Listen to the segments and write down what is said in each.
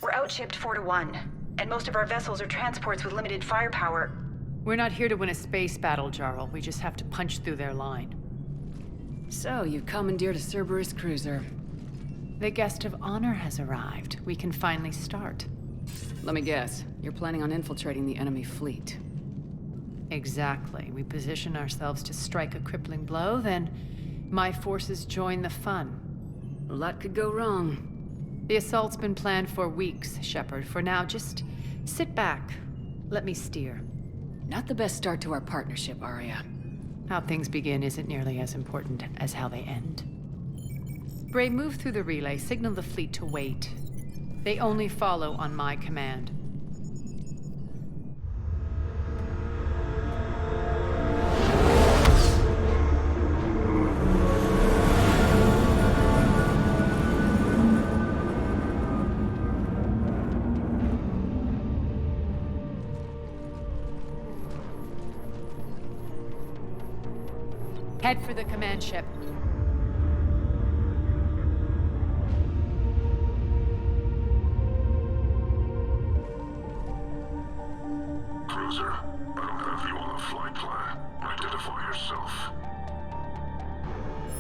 We're outshipped 4-1, and most of our vessels are transports with limited firepower. We're not here to win a space battle, Jarl. We just have to punch through their line. So, you commandeered a Cerberus cruiser. The guest of honor has arrived. We can finally start. Let me guess, you're planning on infiltrating the enemy fleet. Exactly. We position ourselves to strike a crippling blow, then my forces join the fun. A lot could go wrong. The assault's been planned for weeks, Shepard. For now, just sit back. Let me steer. Not the best start to our partnership, Arya. How things begin isn't nearly as important as how they end. Bray, move through the relay. Signal the fleet to wait. They only follow on my command. Head for the command ship. Cruiser, I don't have you on the flight plan. Identify yourself.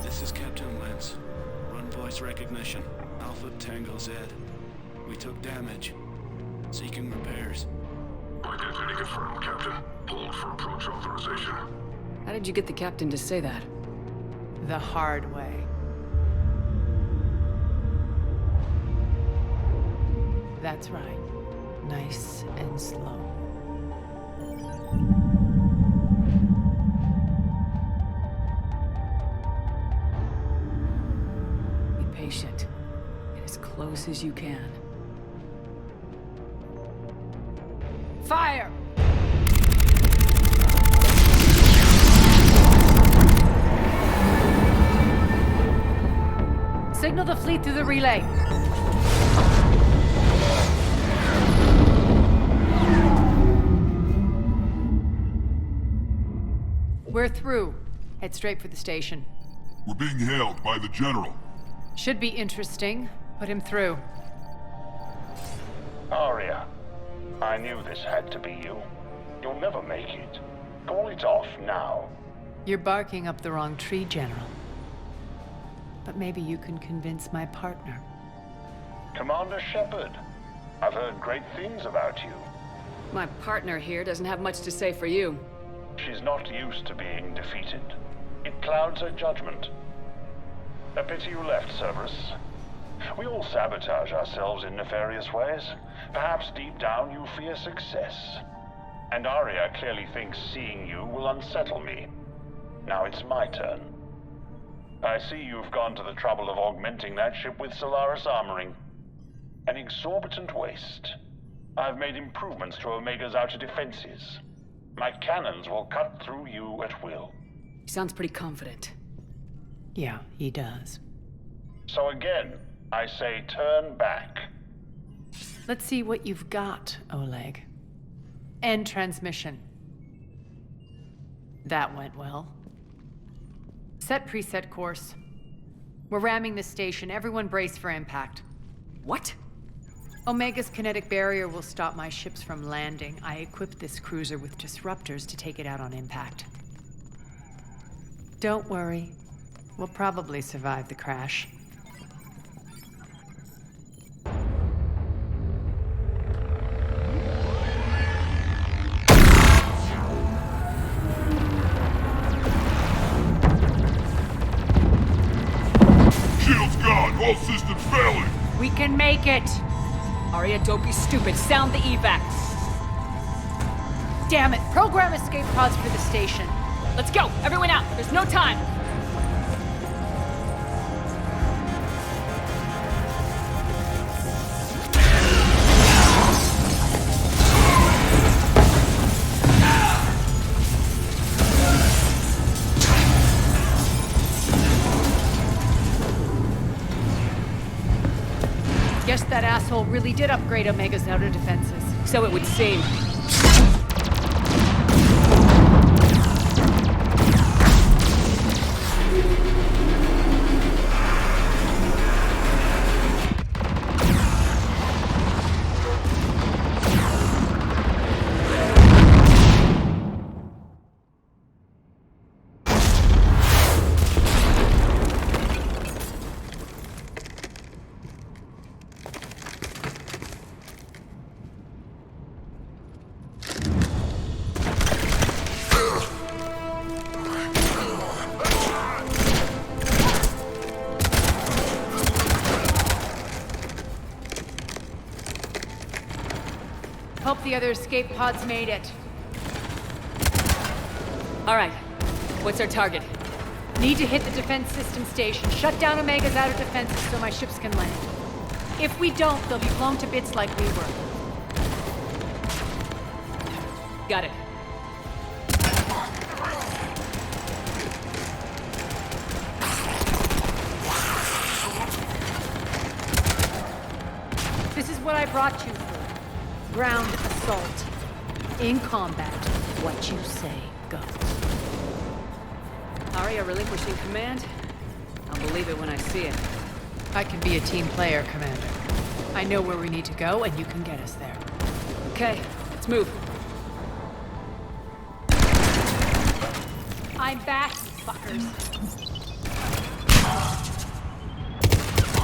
This is Captain Lance. Run voice recognition. Alpha Tango Z. We took damage. Seeking repairs. Identity confirmed, Captain. Hold for approach authorization. How did you get the captain to say that? The hard way. That's right. Nice and slow. Be patient. Get as close as you can. Fire! Signal the fleet through the relay. We're through. Head straight for the station. We're being hailed by the General. Should be interesting. Put him through. Arya, I knew this had to be you. You'll never make it. Call it off now. You're barking up the wrong tree, General. But maybe you can convince my partner. Commander Shepard, I've heard great things about you. My partner here doesn't have much to say for you. She's not used to being defeated. It clouds her judgment. A pity you left, Cerberus. We all sabotage ourselves in nefarious ways. Perhaps deep down you fear success. And Arya clearly thinks seeing you will unsettle me. Now it's my turn. I see you've gone to the trouble of augmenting that ship with Solaris armoring. An exorbitant waste. I've made improvements to Omega's outer defenses. My cannons will cut through you at will. He sounds pretty confident. Yeah, he does. So again, I say turn back. Let's see what you've got, Oleg. End transmission. That went well. Set preset course. We're ramming the station. Everyone brace for impact. What? Omega's kinetic barrier will stop my ships from landing. I equipped this cruiser with disruptors to take it out on impact. Don't worry. We'll probably survive the crash. Shield's gone! All systems failing! We can make it! Arya, don't be stupid. Sound the evac. Damn it! Program escape pods for the station. Let's go! Everyone out! There's no time! Guess that asshole really did upgrade Omega's outer defenses. So it would seem. Hope the other escape pods made it. All right. What's our target? Need to hit the defense system station. Shut down Omega's outer defenses so my ships can land. If we don't, they'll be blown to bits like we were. Got it. This is what I brought you for. Ground assault. In combat, what you say goes. Arya relinquishing command? I'll believe it when I see it. I can be a team player, Commander. I know where we need to go, and you can get us there. Okay, let's move. I'm back, you fuckers.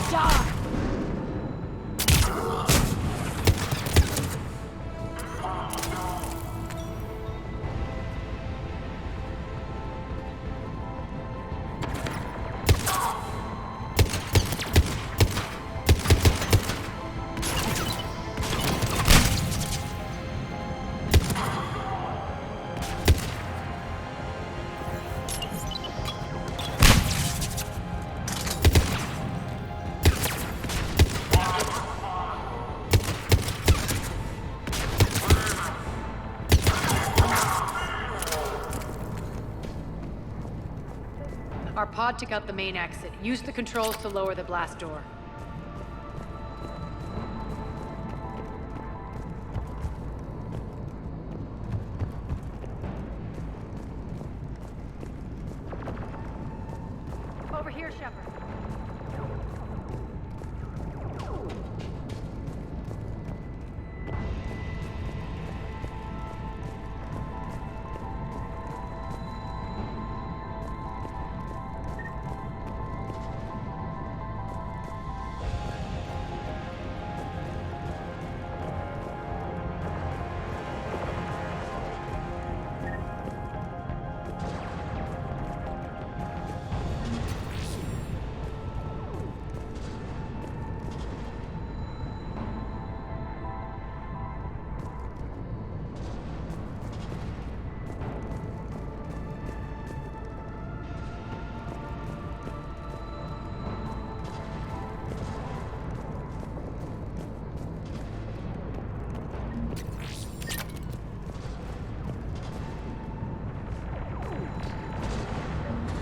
Die! Our pod took out the main exit. Use the controls to lower the blast door. Over here, Shepard.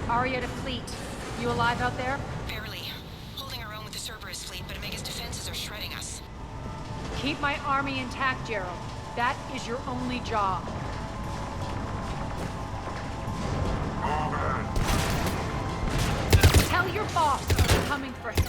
Arya to fleet. You alive out there? Barely. Holding our own with the Cerberus fleet, but Omega's defenses are shredding us. Keep my army intact, Gerald. That is your only job. Tell your boss we're coming for him.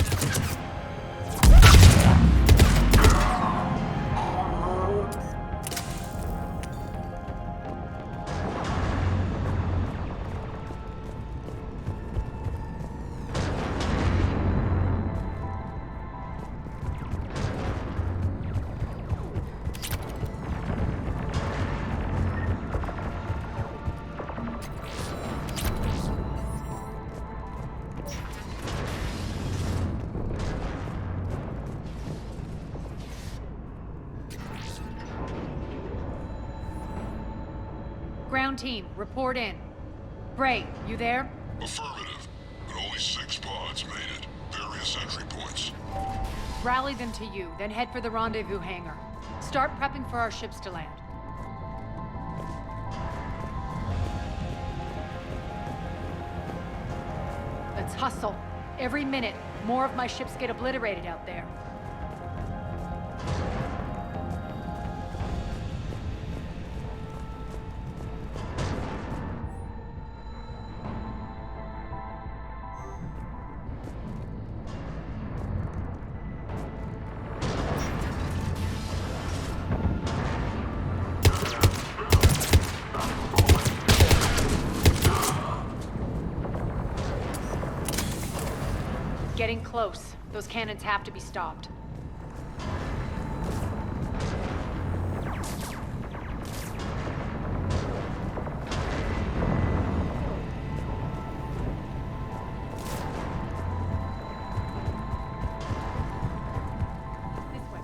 Ground team, report in. Bray, you there? Affirmative, but only 6 pods made it. Various entry points. Rally them to you, then head for the rendezvous hangar. Start prepping for our ships to land. Let's hustle. Every minute, more of my ships get obliterated out there. Getting close. Those cannons have to be stopped. This way.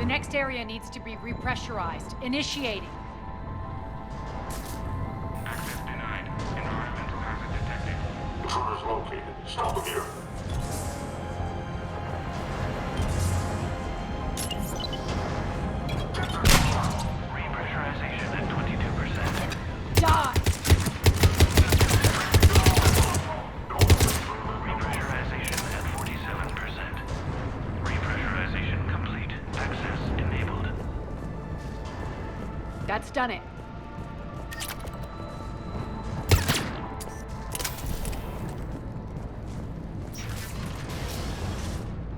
next area needs to be repressurized. Initiating. Access denied. Environmental hazard detected. Intruders located. Stop here. Repressurization at 22%. Die! Repressurization at 47%. Repressurization complete. Access enabled. That's done it.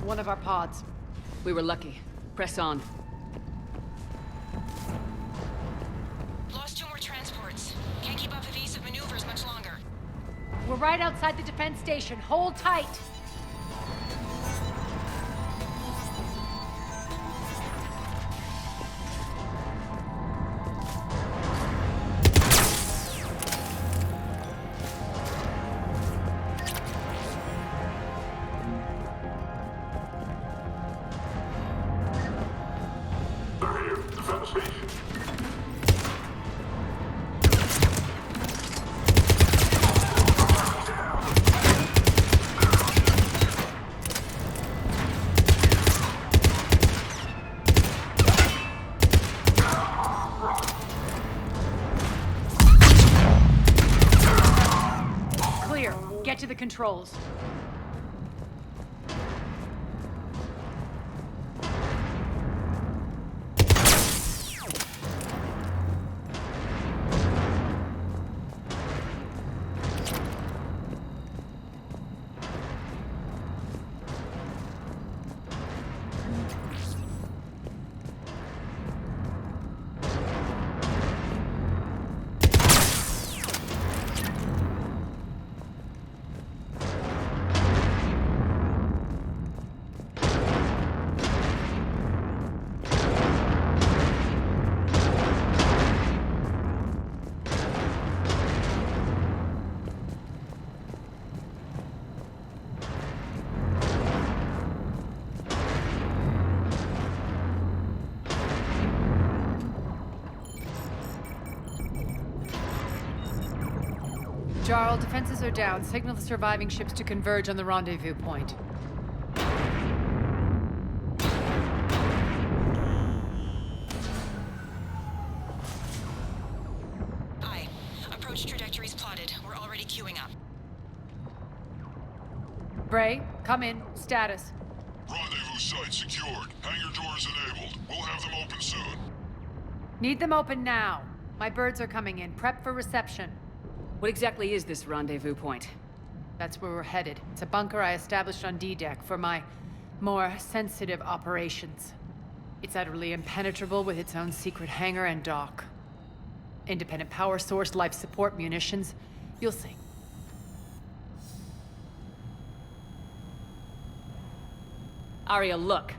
One of our pods. We were lucky. Press on. Lost 2 more transports. Can't keep up evasive maneuvers much longer. We're right outside the defense station. Hold tight. They're here. Defend the station. Clear. Get to the controls. Jarl, defenses are down. Signal the surviving ships to converge on the rendezvous point. Aye. Approach trajectories plotted. We're already queuing up. Bray, come in. Status. Rendezvous site secured. Hangar doors enabled. We'll have them open soon. Need them open now. My birds are coming in. Prep for reception. What exactly is this rendezvous point? That's where we're headed. It's a bunker I established on D-Deck for my more sensitive operations. It's utterly impenetrable with its own secret hangar and dock. Independent power source, life support, munitions. You'll see. Arya, look.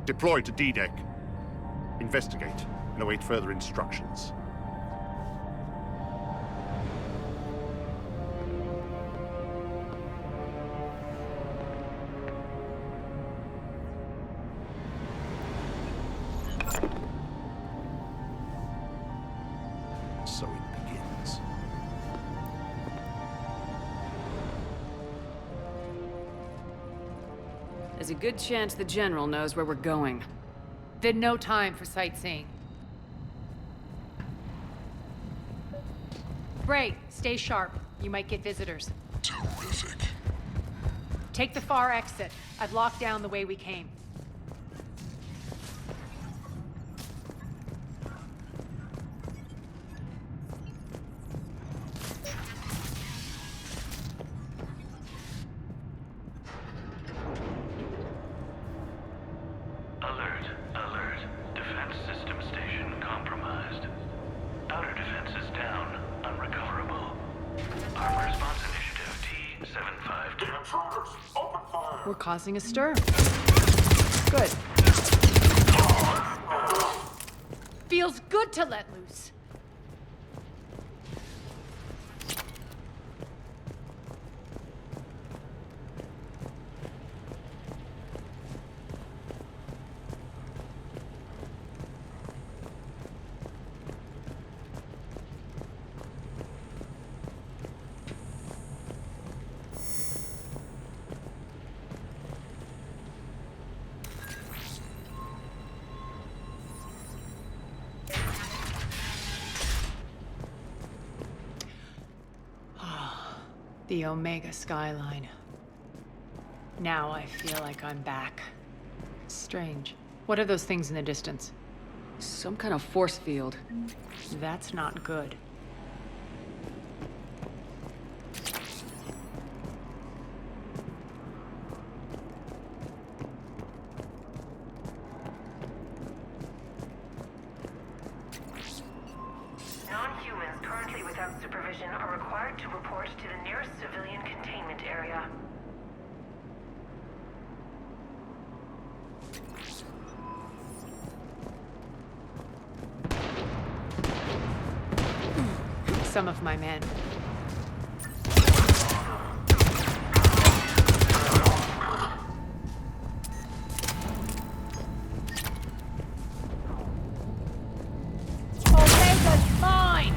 Deploy to D-Deck. Investigate and await further instructions. So it begins. There's a good chance the General knows where we're going. Then no time for sightseeing. Bray, stay sharp. You might get visitors. Terrific. Take the far exit. I've locked down the way we came. Alert, alert. Defense system station compromised. Outer defense is down, unrecoverable. Armed response initiative T-752. Intruders, open fire! We're causing a stir. Good. Feels good to let loose. The Omega skyline. Now I feel like I'm back. Strange. What are those things in the distance? Some kind of force field. That's not good. Non-humans currently without supervision are required to report to the nearest civilian containment area. Some of my men. Omega's mine!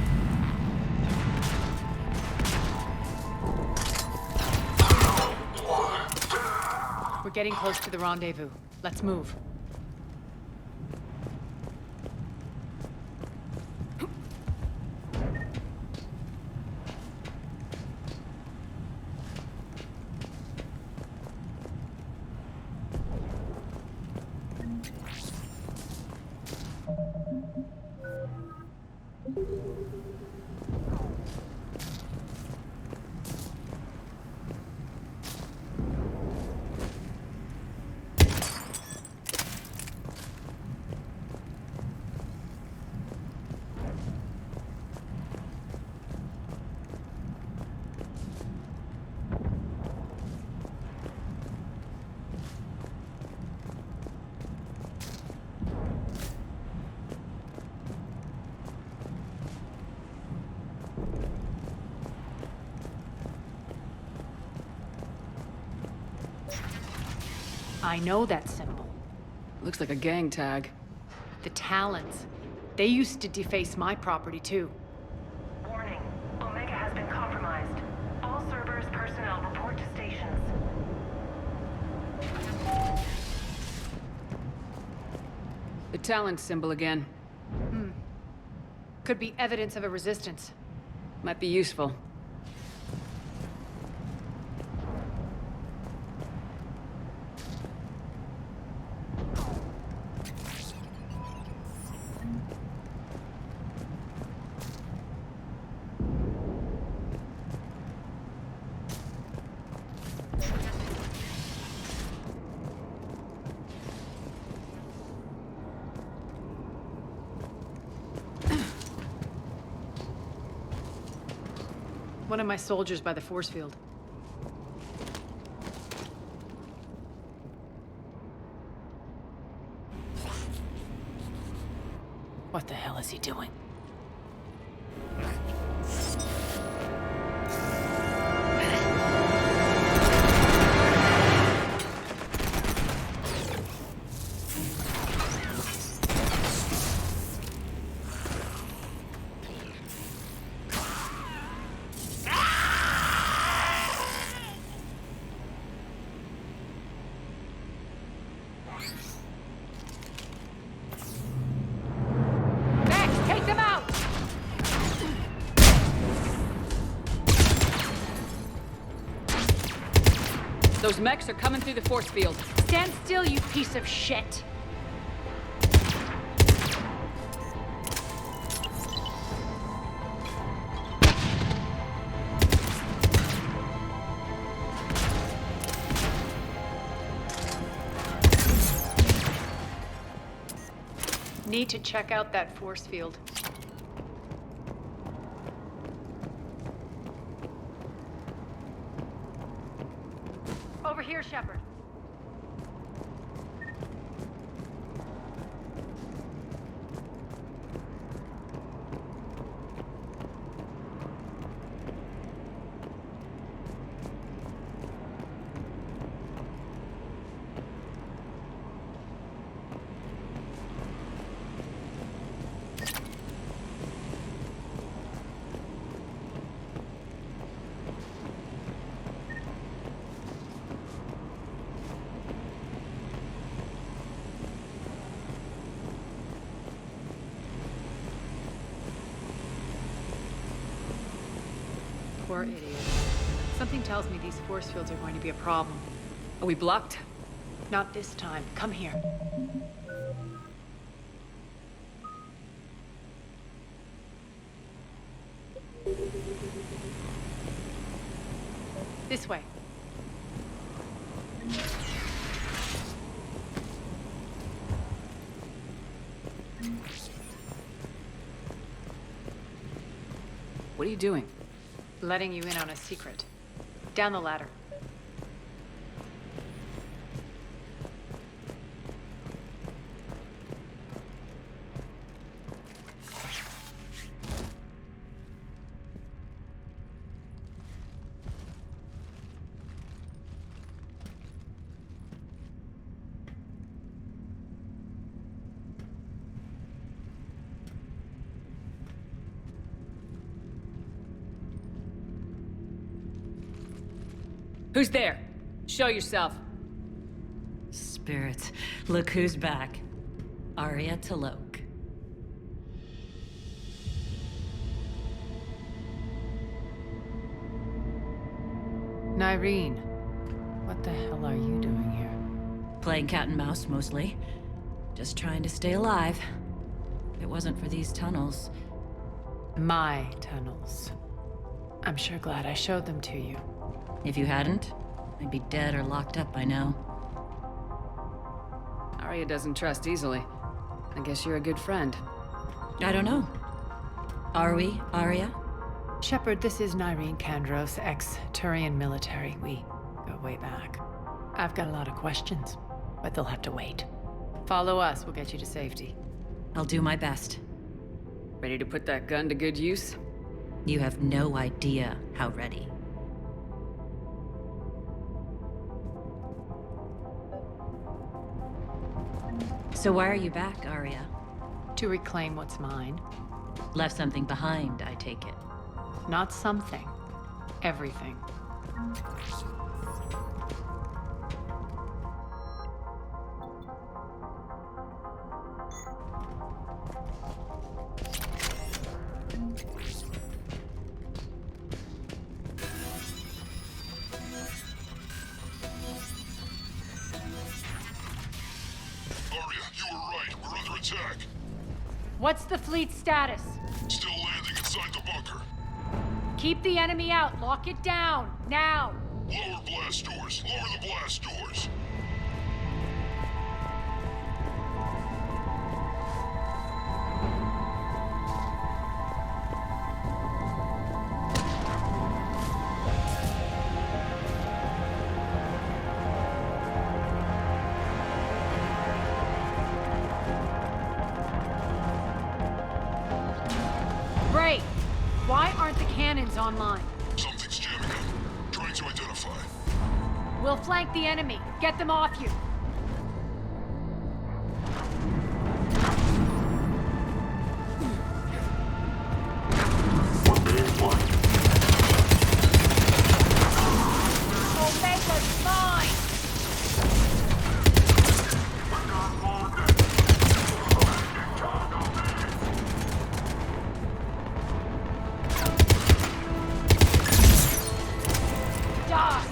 We're getting close to the rendezvous. Let's move. I know that symbol. Looks like a gang tag. The Talons. They used to deface my property too. Warning. Omega has been compromised. All Cerberus personnel report to stations. The Talon symbol again. Could be evidence of a resistance. Might be useful. One of my soldiers by the force field. What the hell is he doing? Those mechs are coming through the force field. Stand still, you piece of shit! Need to check out that force field. Over here, Shepard. Poor idiot. Something tells me these force fields are going to be a problem. Are we blocked? Not this time. Come here. This way. What are you doing? Letting you in on a secret. Down the ladder. Who's there? Show yourself. Spirits, look who's back. Arya Talok. Nyreen, what the hell are you doing here? Playing cat and mouse, mostly. Just trying to stay alive. If it wasn't for these tunnels... My tunnels. I'm sure glad I showed them to you. If you hadn't, I'd be dead or locked up by now. Arya doesn't trust easily. I guess you're a good friend. I don't know. Are we, Arya? Shepard, this is Nyreen Kandros, ex-Turian military. We go way back. I've got a lot of questions, but they'll have to wait. Follow us, we'll get you to safety. I'll do my best. Ready to put that gun to good use? You have no idea how ready. So why are you back, Arya? To reclaim what's mine. Left something behind, I take it. Not something. Everything. What's the fleet status? Still landing inside the bunker. Keep the enemy out. Lock it down. Now. Lower blast doors. Lower the blast doors. Great. Why aren't the cannons online? Something's jamming up. Trying to identify. We'll flank the enemy. Get them off you. Omega's mine! Die!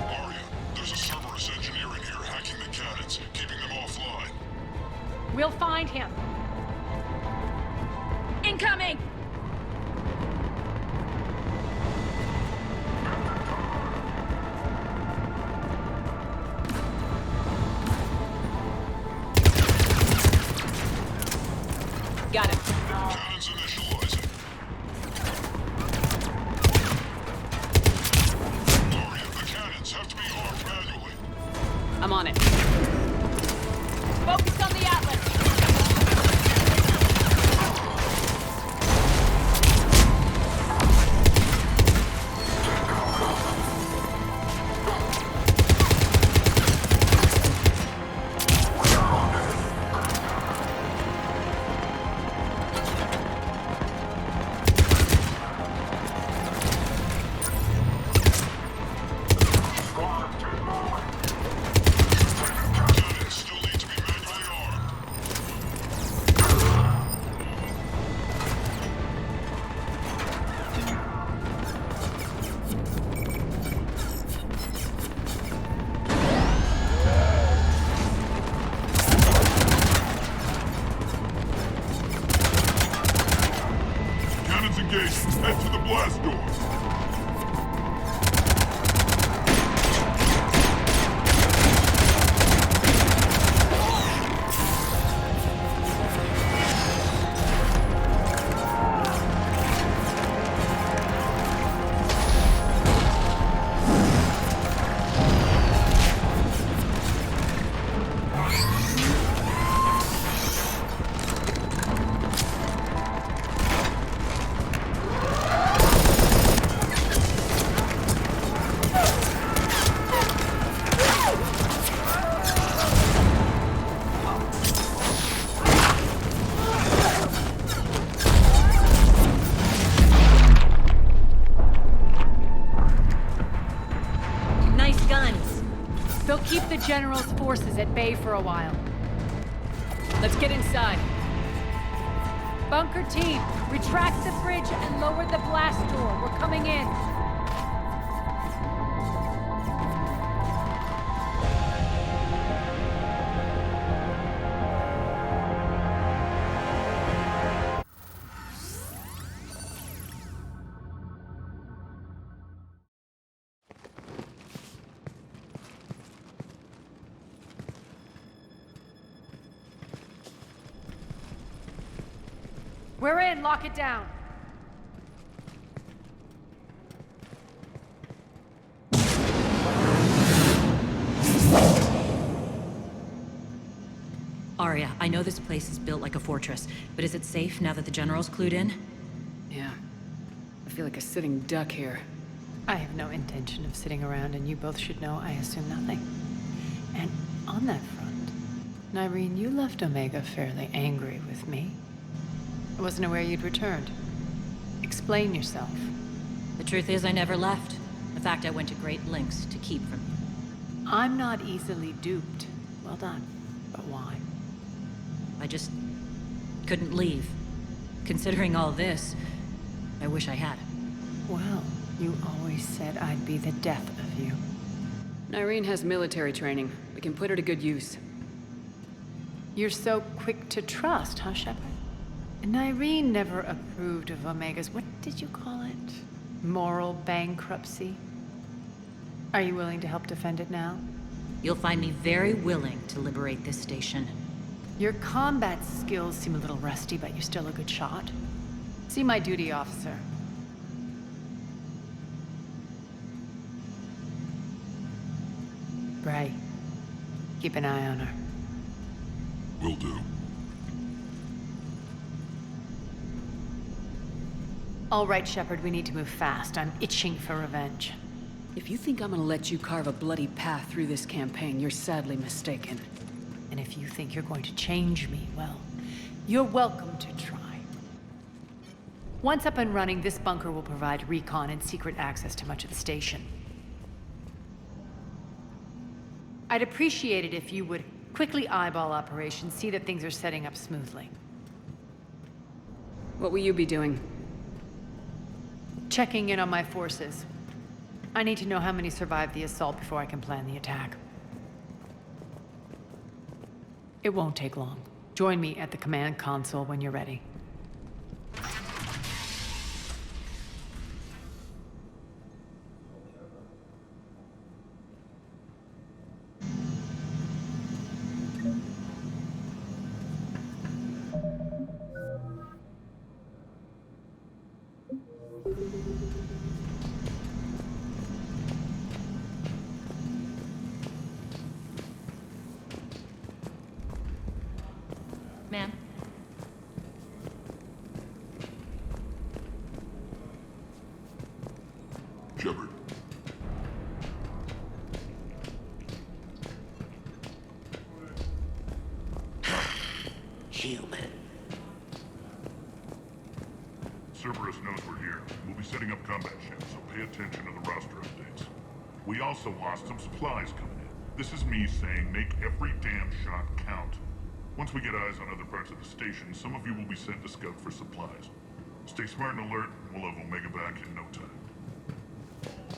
Arya, there's a Cerberus engineer in here hacking the cannons, keeping them offline. We'll find him. Incoming! Got him. Cannons initializing. Arya, the cannons have to be armed manually. I'm on it. Focus on the Atlas. They'll keep the General's forces at bay for a while. Let's get inside. Bunker team, retract the bridge and lower the blast door. We're coming in. We're in. Lock it down. Arya, I know this place is built like a fortress, but is it safe now that the General's clued in? Yeah. I feel like a sitting duck here. I have no intention of sitting around, and you both should know I assume nothing. And on that front, Nyreen, you left Omega fairly angry with me. I wasn't aware you'd returned. Explain yourself. The truth is, I never left. In fact, I went to great lengths to keep from you. I'm not easily duped. Well done. But why? I just couldn't leave. Considering all this, I wish I had. Well, you always said I'd be the death of you. Nyreen has military training. We can put her to good use. You're so quick to trust, huh, Shepard? Nyreen never approved of Omega's, what did you call it? Moral bankruptcy? Are you willing to help defend it now? You'll find me very willing to liberate this station. Your combat skills seem a little rusty, but you're still a good shot. See my duty officer. Bray, keep an eye on her. Will do. All right, Shepard, we need to move fast. I'm itching for revenge. If you think I'm gonna let you carve a bloody path through this campaign, you're sadly mistaken. And if you think you're going to change me, well, you're welcome to try. Once up and running, this bunker will provide recon and secret access to much of the station. I'd appreciate it if you would quickly eyeball operations, see that things are setting up smoothly. What will you be doing? Checking in on my forces. I need to know how many survived the assault before I can plan the attack. It won't take long. Join me at the command console when you're ready. Ma'am? Shepard. Human. Cerberus knows we're here. We'll be setting up combat ships, so pay attention to the roster updates. We also lost some supplies coming in. This is me saying make every damn shot count. Once we get eyes on other parts of the station, some of you will be sent to scout for supplies. Stay smart and alert, we'll have Omega back in no time.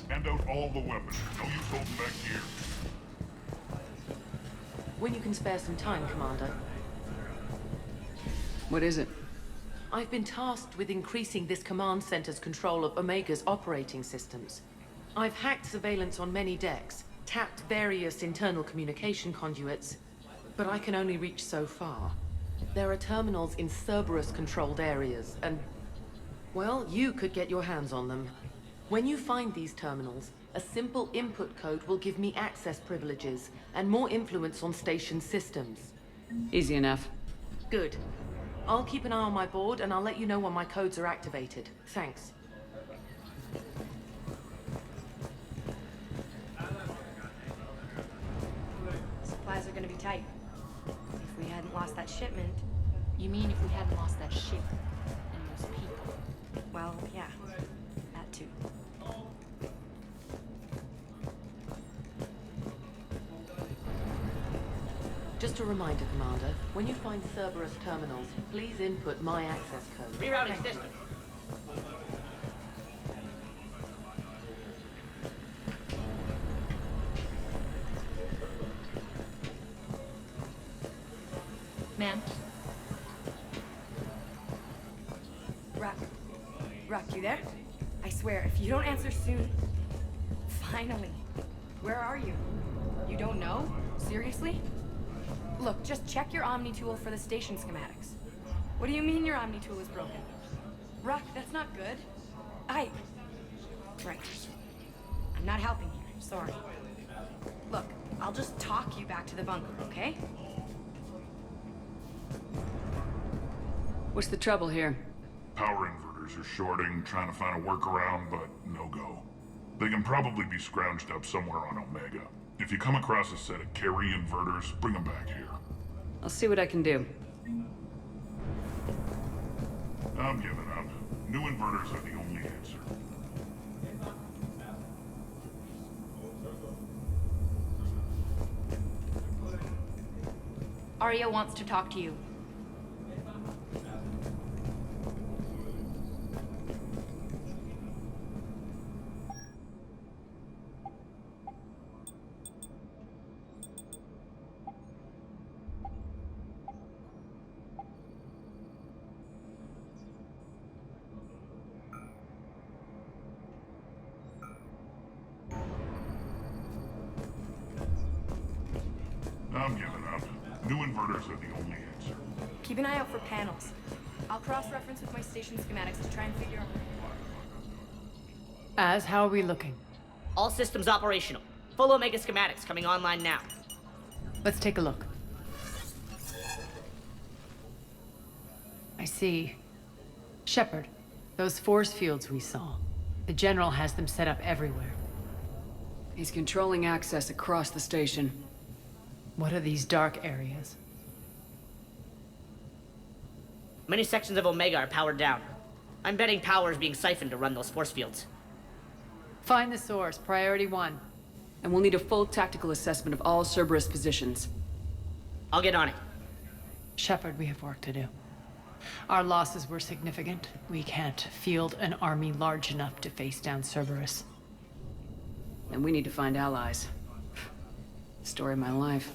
Hand out all the weapons. No use holding back gear. When you can spare some time, Commander. What is it? I've been tasked with increasing this command center's control of Omega's operating systems. I've hacked surveillance on many decks, tapped various internal communication conduits, but I can only reach so far. There are terminals in Cerberus-controlled areas, and, well, you could get your hands on them. When you find these terminals, a simple input code will give me access privileges and more influence on station systems. Easy enough. Good. I'll keep an eye on my board, and I'll let you know when my codes are activated. Thanks. Supplies are gonna be tight. If we hadn't lost that shipment. You mean if we hadn't lost that ship and those people? Well, yeah. That too. Just a reminder, Commander. When you find Cerberus terminals, please input my access code. Rerouting system. Ma'am? Rock, you there? I swear, if you don't answer soon... Finally. Where are you? You don't know? Seriously? Look, just check your Omni tool for the station schematics. What do you mean your Omni tool is broken? Rock, that's not good. Right. I'm not helping here, sorry. Look, I'll just talk you back to the bunker, okay? What's the trouble here? Power inverters are shorting, trying to find a workaround, but no go. They can probably be scrounged up somewhere on Omega. If you come across a set of carry inverters, bring them back here. I'll see what I can do. I'm giving up. New inverters are the only answer. Arya wants to talk to you. I'm giving up. New inverters are the only answer. Keep an eye out for panels. I'll cross-reference with my station schematics to try and figure out... How are we looking? All systems operational. Full Omega schematics coming online now. Let's take a look. I see. Shepard, those force fields we saw. The General has them set up everywhere. He's controlling access across the station. What are these dark areas? Many sections of Omega are powered down. I'm betting power is being siphoned to run those force fields. Find the source, priority 1. And we'll need a full tactical assessment of all Cerberus positions. I'll get on it. Shepard, we have work to do. Our losses were significant. We can't field an army large enough to face down Cerberus. And we need to find allies. Story of my life.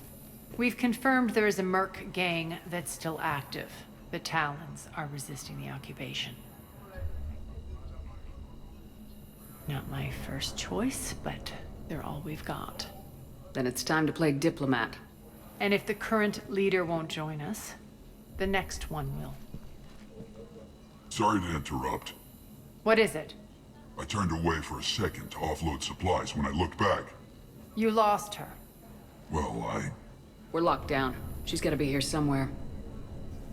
We've confirmed there is a Merc gang that's still active. The Talons are resisting the occupation. Not my first choice, but they're all we've got. Then it's time to play diplomat. And if the current leader won't join us, the next one will. Sorry to interrupt. What is it? I turned away for a second to offload supplies. When I looked back, You lost her. well, We're locked down. She's gotta be here somewhere.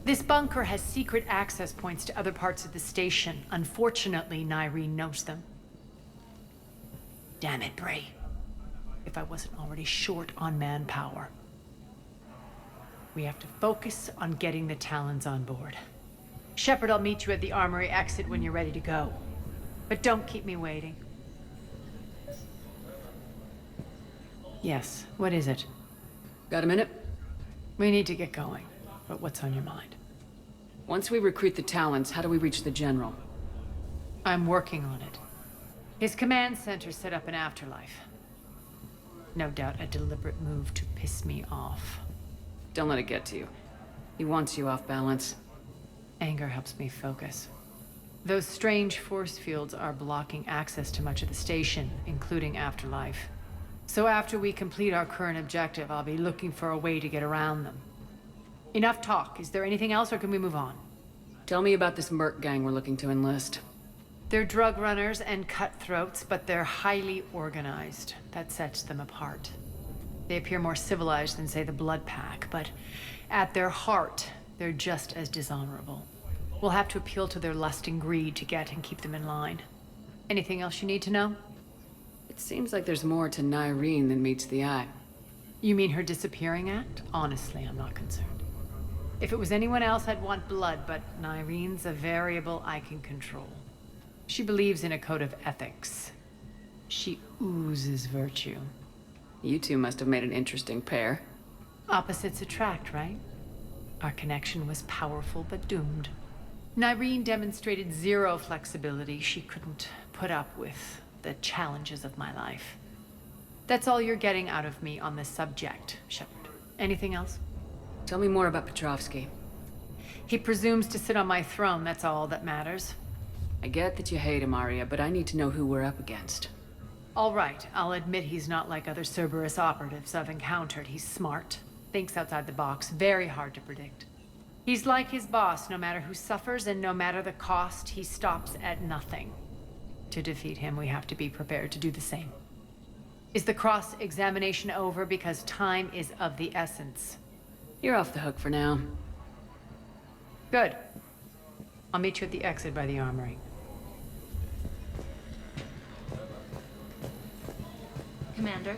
This bunker has secret access points to other parts of the station. Unfortunately, Nyreen knows them. Damn it, Bray. If I wasn't already short on manpower. We have to focus on getting the Talons on board. Shepard, I'll meet you at the armory exit when you're ready to go. But don't keep me waiting. Yes, what is it? Got a minute? We need to get going. But what's on your mind? Once we recruit the Talons, how do we reach the General? I'm working on it. His command center set up an afterlife. No doubt a deliberate move to piss me off. Don't let it get to you. He wants you off balance. Anger helps me focus. Those strange force fields are blocking access to much of the station, including afterlife. So after we complete our current objective, I'll be looking for a way to get around them. Enough talk. Is there anything else, or can we move on? Tell me about this Merc gang we're looking to enlist. They're drug runners and cutthroats, but they're highly organized. That sets them apart. They appear more civilized than, say, the Blood Pack, but at their heart, they're just as dishonorable. We'll have to appeal to their lust and greed to get and keep them in line. Anything else you need to know? It seems like there's more to Nyreen than meets the eye. You mean her disappearing act? Honestly, I'm not concerned. If it was anyone else, I'd want blood, but Nyreen's a variable I can control. She believes in a code of ethics. She oozes virtue. You two must have made an interesting pair. Opposites attract, right? Our connection was powerful but doomed. Nyreen demonstrated zero flexibility. She couldn't put up with the challenges of my life. That's all you're getting out of me on this subject, Shepard. Anything else? Tell me more about Petrovsky. He presumes to sit on my throne, that's all that matters. I get that you hate him, Arya, but I need to know who we're up against. All right, I'll admit he's not like other Cerberus operatives I've encountered. He's smart, thinks outside the box, very hard to predict. He's like his boss, no matter who suffers and no matter the cost, he stops at nothing. To defeat him, we have to be prepared to do the same. Is the cross-examination over? Because time is of the essence. You're off the hook for now. Good. I'll meet you at the exit by the armory. Commander.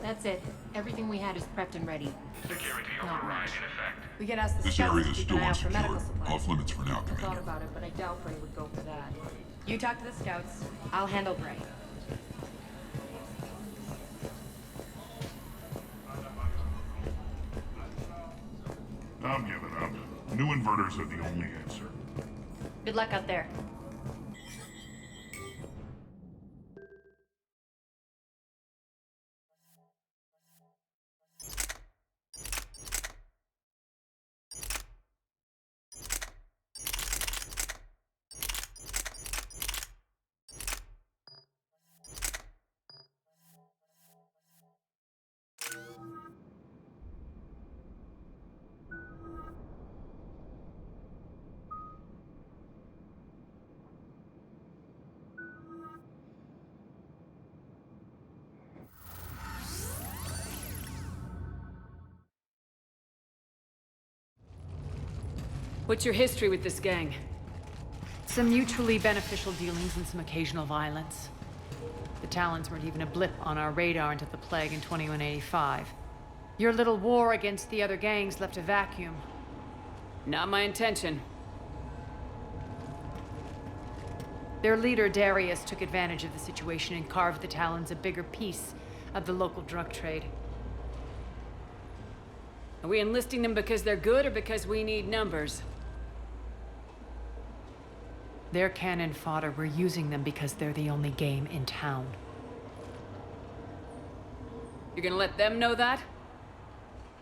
That's it. Everything we had is prepped and ready. Security not override much. in effect. We could ask the This scouts area to is keep still an eye out for medical unsecured. supplies. Off limits for now, I thought Commander. about it, but I doubt Bray would go for that. You talk to the scouts. I'll handle Bray. I'm giving up. New inverters are the only answer. Good luck out there. What's your history with this gang? Some mutually beneficial dealings and some occasional violence. The Talons weren't even a blip on our radar until the plague in 2185. Your little war against the other gangs left a vacuum. Not my intention. Their leader, Darius, took advantage of the situation and carved the Talons a bigger piece of the local drug trade. Are we enlisting them because they're good or because we need numbers? They're cannon fodder. We're using them because they're the only game in town. You're gonna let them know that?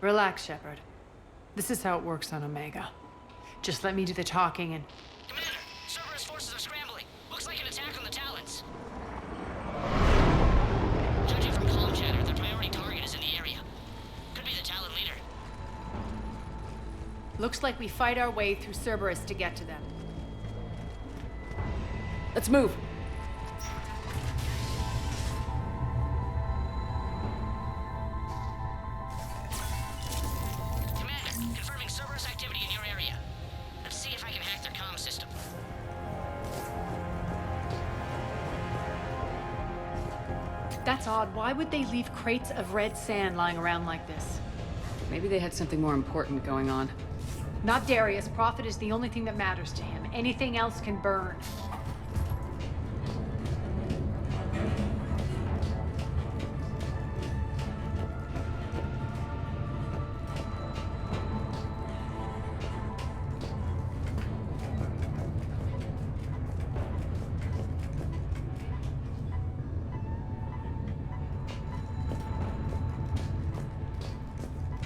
Relax, Shepard. This is how it works on Omega. Just let me do the talking and... Commander, Cerberus forces are scrambling. Looks like an attack on the Talons. Judging from comm chatter, their priority target is in the area. Could be the Talon leader. Looks like we fight our way through Cerberus to get to them. Let's move. Commander, confirming Cerberus activity in your area. Let's see if I can hack their comm system. That's odd. Why would they leave crates of red sand lying around like this? Maybe they had something more important going on. Not Darius. Profit is the only thing that matters to him. Anything else can burn.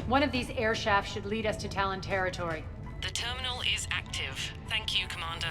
One of these air shafts should lead us to Talon territory. The terminal is active. Thank you, Commander.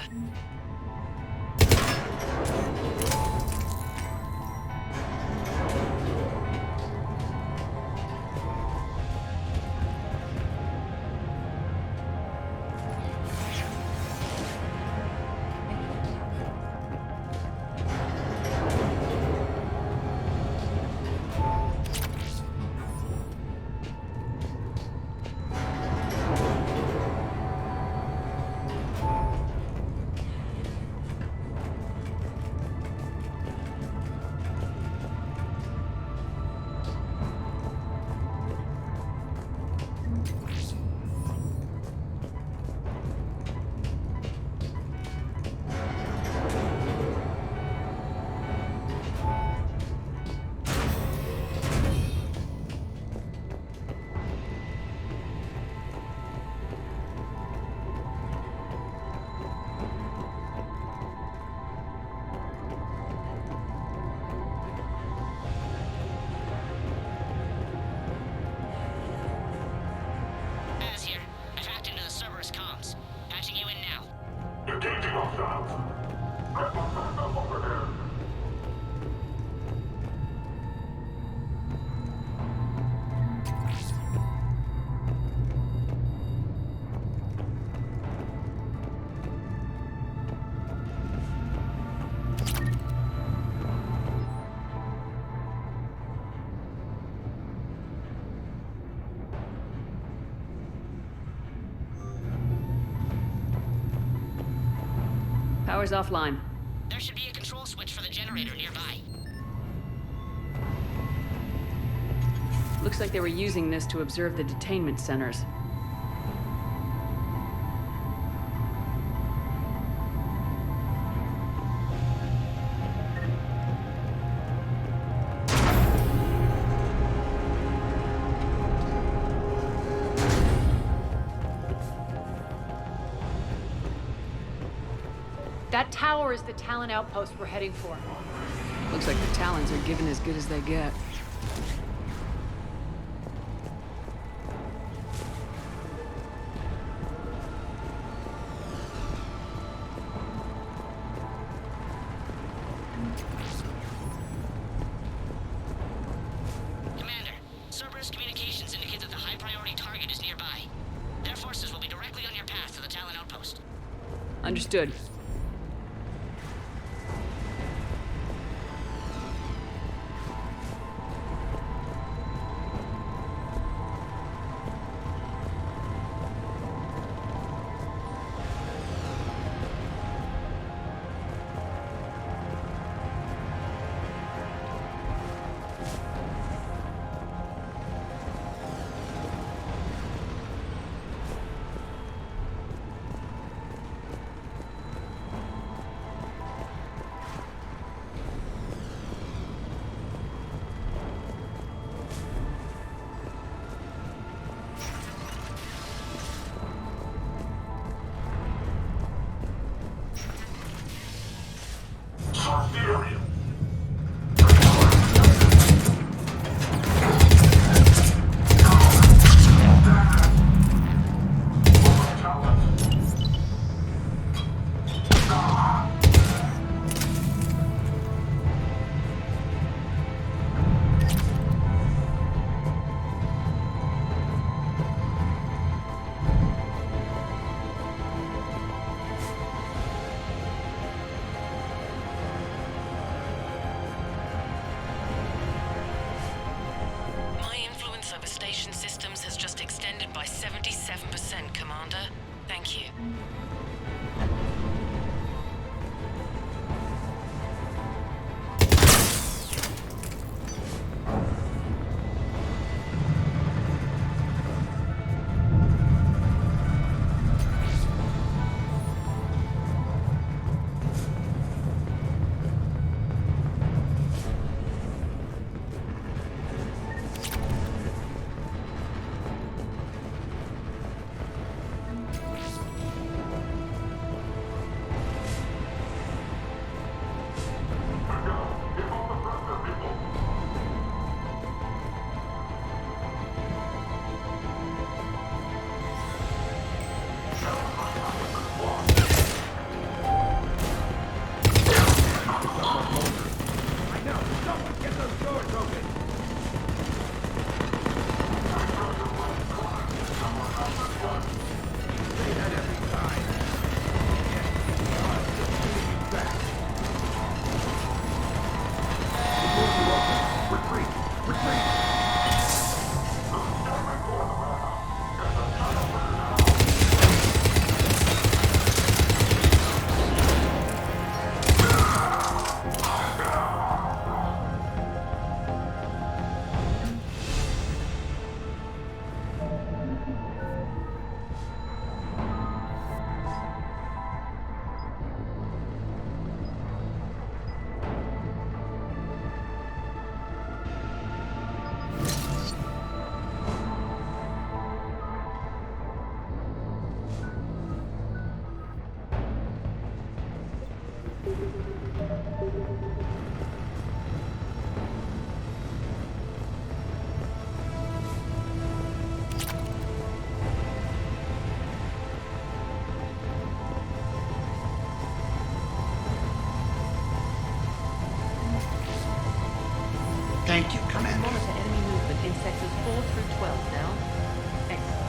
Power's offline. There should be a control switch for the generator nearby. Looks like they were using this to observe the detainment centers. That tower is the Talon outpost we're heading for. Looks like the Talons are giving as good as they get. Commander, Cerberus communications indicate that the high-priority target is nearby. Their forces will be directly on your path to the Talon outpost. Understood. My influence over station systems has just extended by 77%, Commander. Thank you. Thank you, Commander. Monitor enemy movement in sectors 4 through 12 now. Excellent.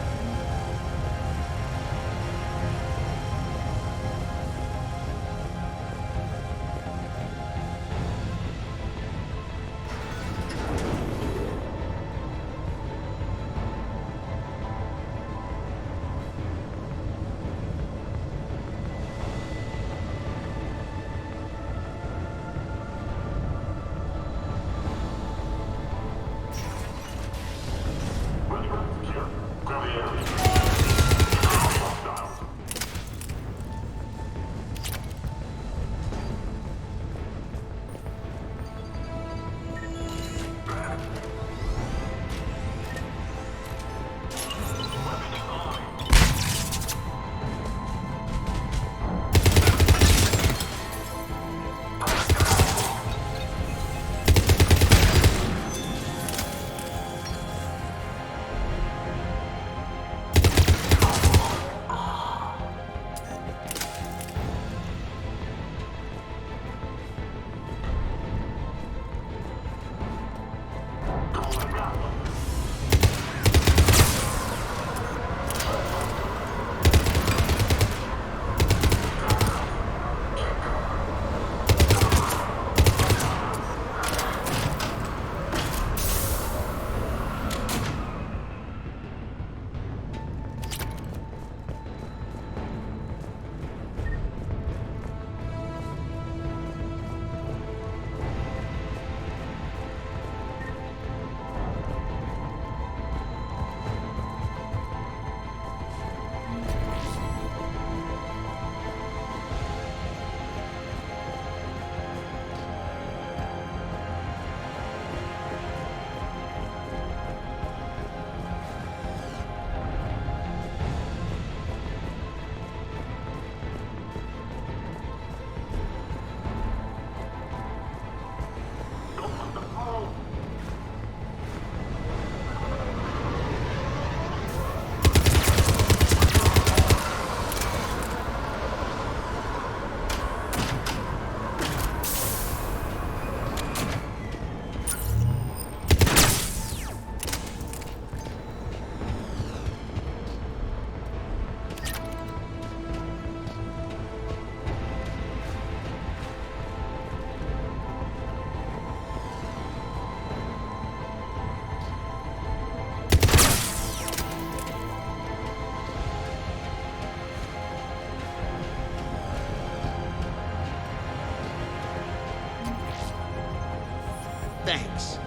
Thanks.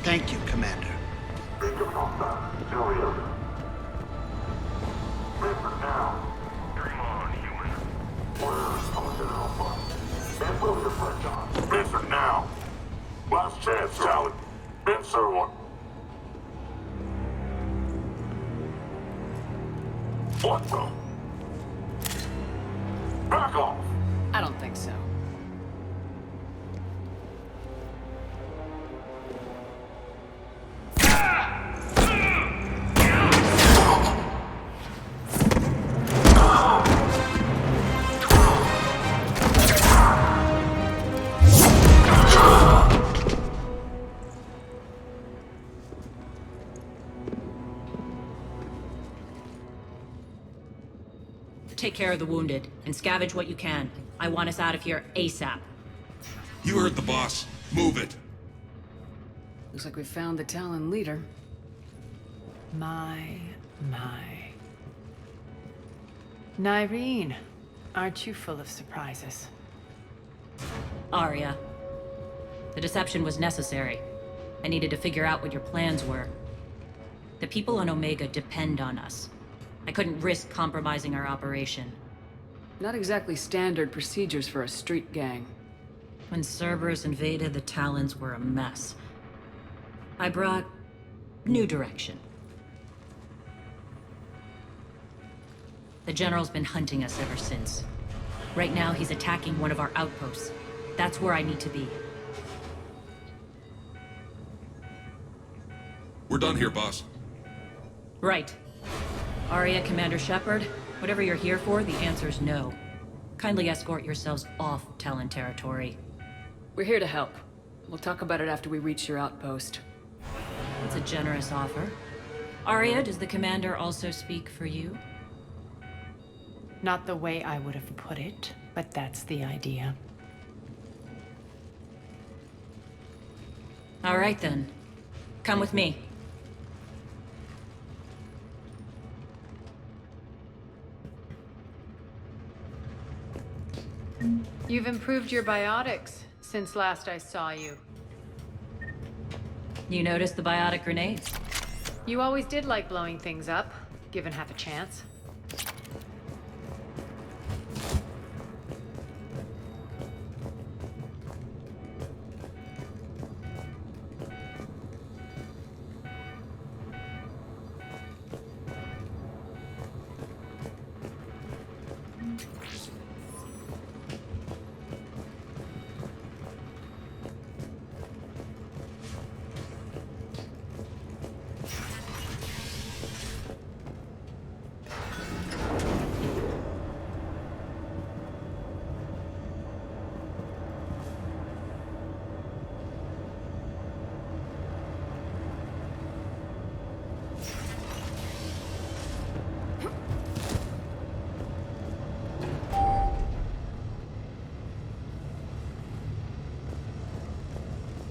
Thank you, Commander. Answer now. Last chance, Talon. Answer one. What the? Back off. I don't think so. Take care of the wounded, and scavenge what you can. I want us out of here ASAP. You heard the boss. Move it. Looks like we found the Talon leader. My. Nyreen, aren't you full of surprises? Arya. The deception was necessary. I needed to figure out what your plans were. The people on Omega depend on us. I couldn't risk compromising our operation. Not exactly standard procedures for a street gang. When Cerberus invaded, the Talons were a mess. I brought new direction. The General's been hunting us ever since. Right now, he's attacking one of our outposts. That's where I need to be. We're done here, boss. Right. Arya, Commander Shepard, whatever you're here for, the answer's no. Kindly escort yourselves off Talon territory. We're here to help. We'll talk about it after we reach your outpost. It's a generous offer. Arya, does the Commander also speak for you? Not the way I would have put it, but that's the idea. All right, then. Come with me. You've improved your biotics since last I saw you. You noticed the biotic grenades? You always did like blowing things up, given half a chance.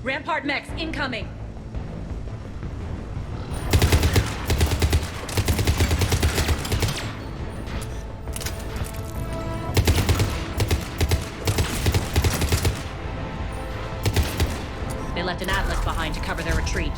Rampart mechs incoming! They left an Atlas behind to cover their retreat.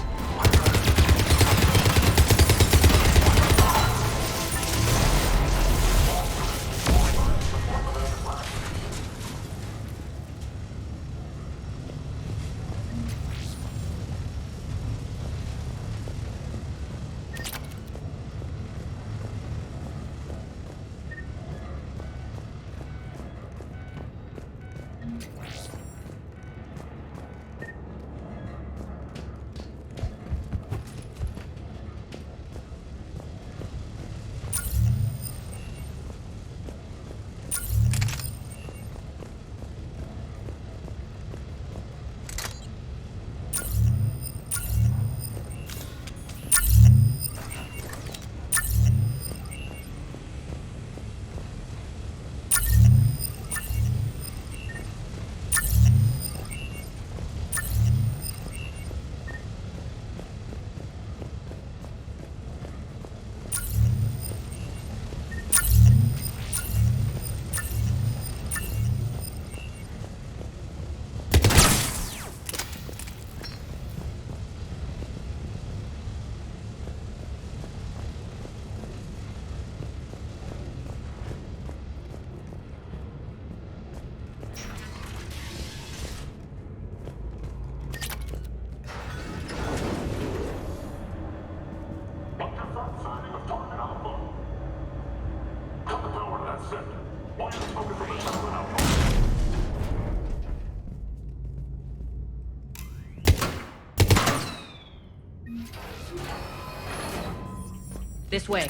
This way.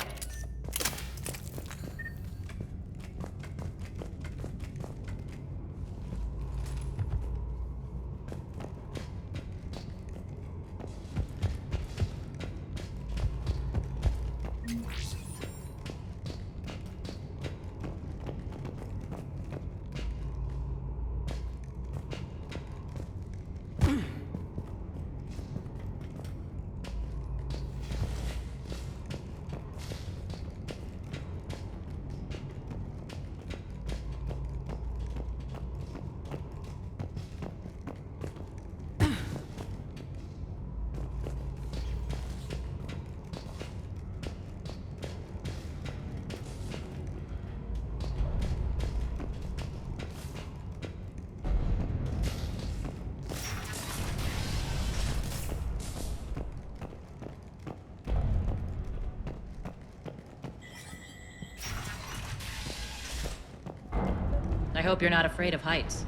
I hope you're not afraid of heights.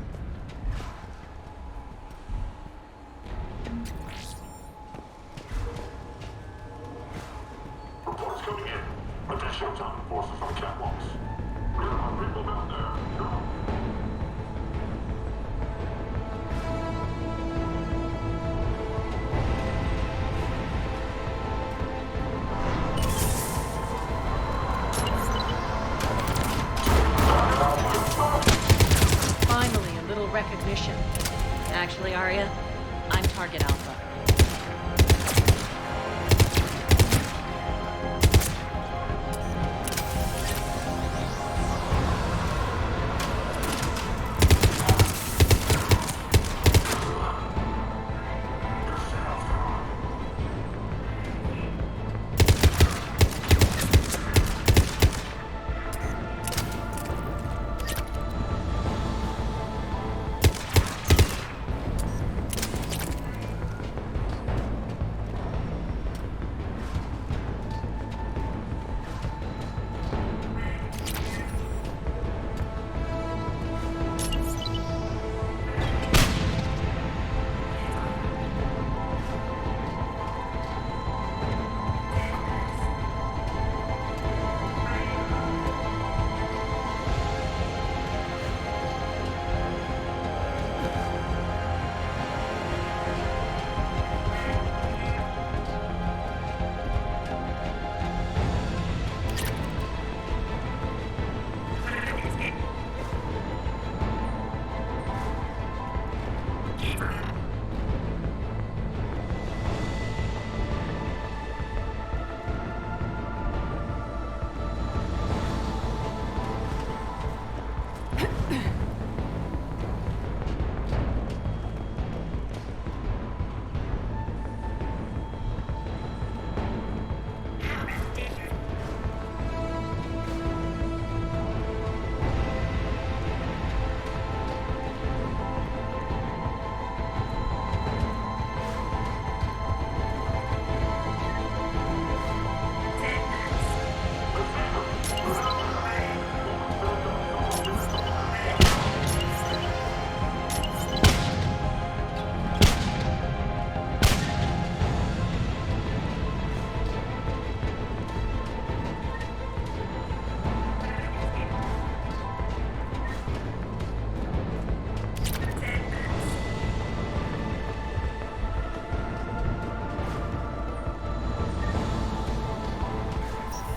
Reports coming in. Additional time forces on catwalks. There are people down there. No. Recognition. Actually, Arya, I'm Target Alpha.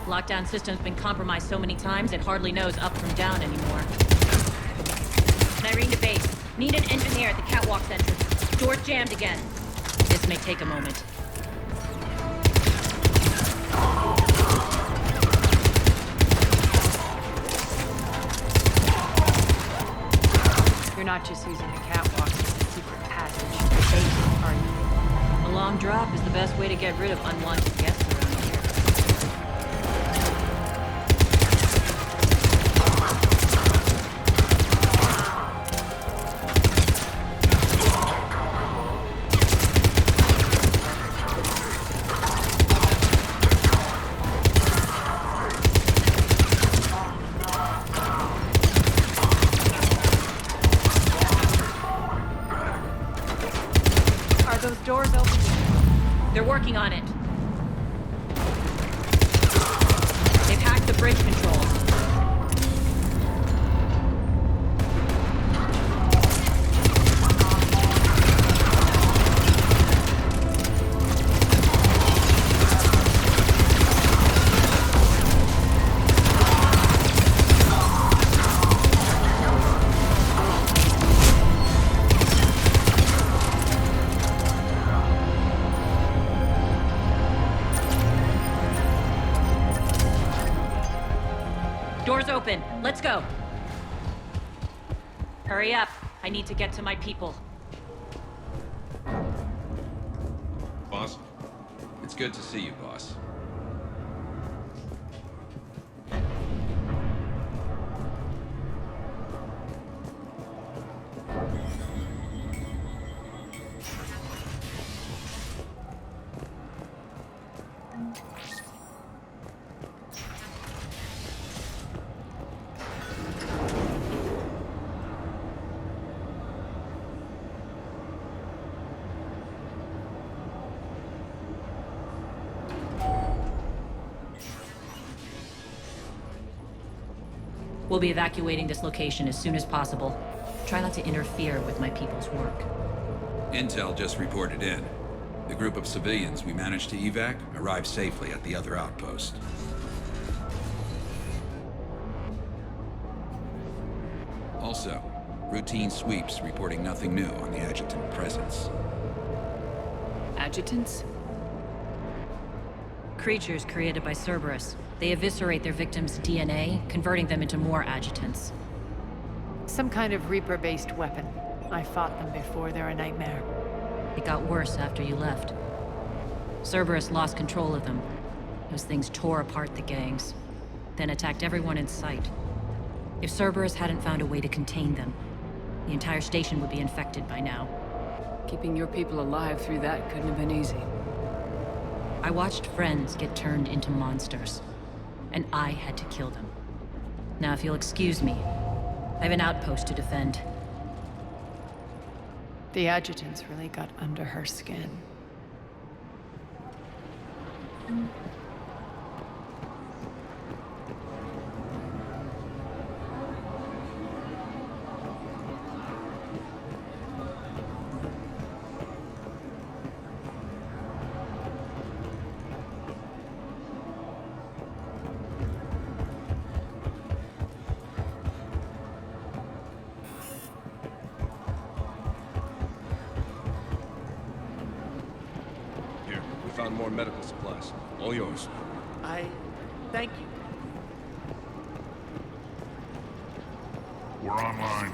Lockdown system's been compromised so many times it hardly knows up from down anymore. Irene to base. Need an engineer at the catwalk's entrance. Door's jammed again. This may take a moment. You're not just using the catwalk as a secret passage to the base, are you? A long drop is the best way to get rid of unwanted guests around here. Doors open. They're working on it. the bridge controls. Doors open. Let's go. Hurry up. I need to get to my people. Boss? It's good to see you, boss. We'll be evacuating this location as soon as possible. Try not to interfere with my people's work. Intel just reported in. The group of civilians we managed to evac arrived safely at the other outpost. Also, routine sweeps reporting nothing new on the adjutant presence. Adjutants? Creatures created by Cerberus. They eviscerate their victims' DNA, converting them into more adjutants. Some kind of Reaper-based weapon. I fought them before, they're a nightmare. It got worse after you left. Cerberus lost control of them. Those things tore apart the gangs, then attacked everyone in sight. If Cerberus hadn't found a way to contain them, the entire station would be infected by now. Keeping your people alive through that couldn't have been easy. I watched friends get turned into monsters, and I had to kill them. Now, if you'll excuse me, I have an outpost to defend. The adjutants really got under her skin. Found more medical supplies. All yours. Thank you. We're online.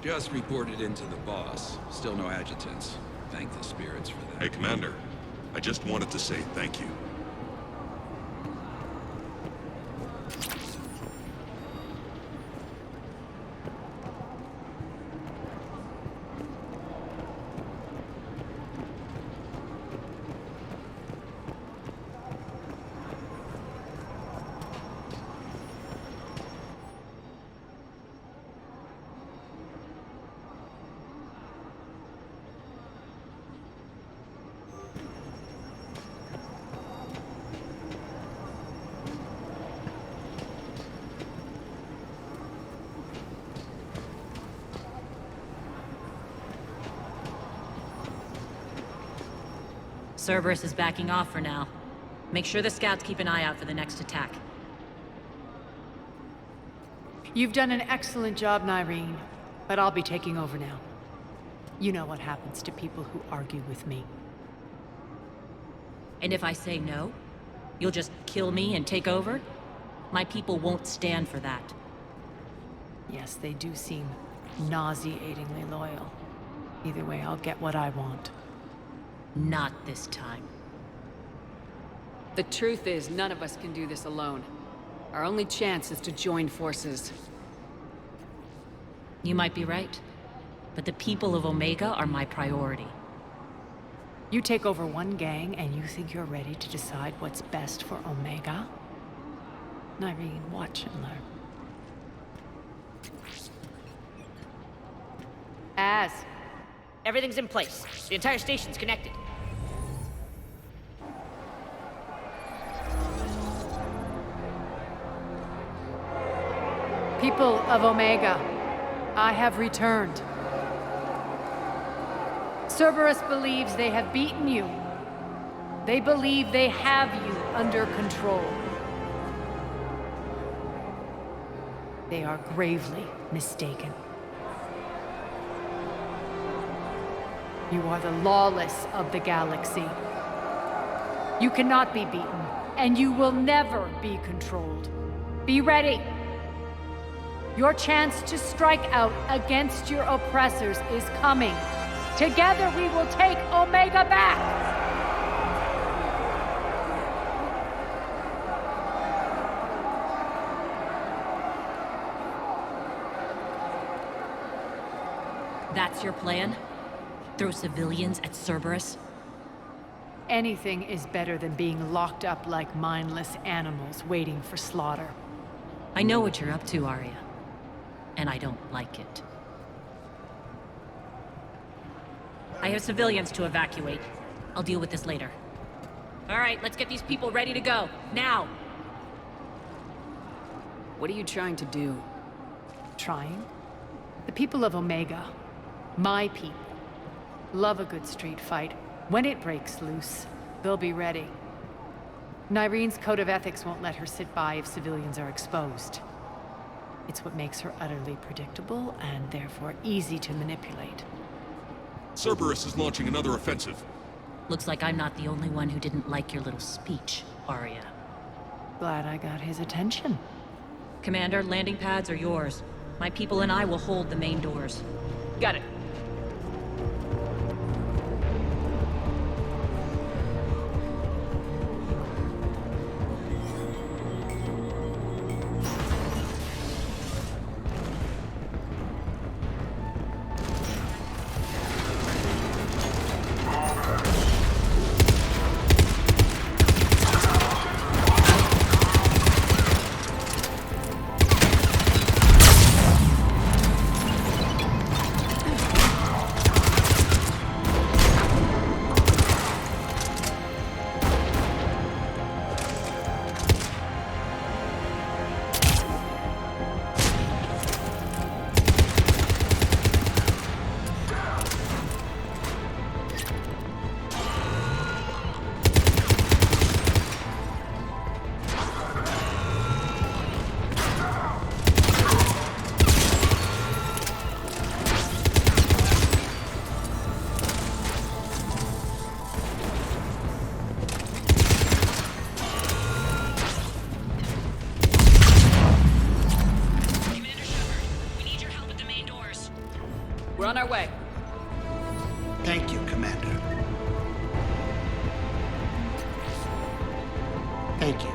Just reported into the boss. Still no adjutants. Thank the spirits for that. Hey, Commander. I just wanted to say thank you. Cerberus is backing off for now. Make sure the scouts keep an eye out for the next attack. You've done an excellent job, Nyreen, but I'll be taking over now. You know what happens to people who argue with me. And if I say no, you'll just kill me and take over? My people won't stand for that. Yes, they do seem nauseatingly loyal. Either way, I'll get what I want. Not this time. The truth is, none of us can do this alone. Our only chance is to join forces. You might be right, but the people of Omega are my priority. You take over one gang and you think you're ready to decide what's best for Omega? Nyreen, watch and learn. Everything's in place. The entire station's connected. People of Omega, I have returned. Cerberus believes they have beaten you. They believe they have you under control. They are gravely mistaken. You are the lawless of the galaxy. You cannot be beaten, and you will never be controlled. Be ready. Your chance to strike out against your oppressors is coming. Together we will take Omega back! That's your plan? Throw civilians at Cerberus? Anything is better than being locked up like mindless animals waiting for slaughter. I know what you're up to, Arya. And I don't like it. I have civilians to evacuate. I'll deal with this later. All right, let's get these people ready to go. Now! What are you trying to do? Trying? The people of Omega, my people, love a good street fight. When it breaks loose, they'll be ready. Nyrene's code of ethics won't let her sit by if civilians are exposed. It's what makes her utterly predictable and therefore easy to manipulate. Cerberus is launching another offensive. Looks like I'm not the only one who didn't like your little speech, Arya. Glad I got his attention. Commander, landing pads are yours. My people and I will hold the main doors. Got it. We're on our way. Thank you, Commander. Thank you.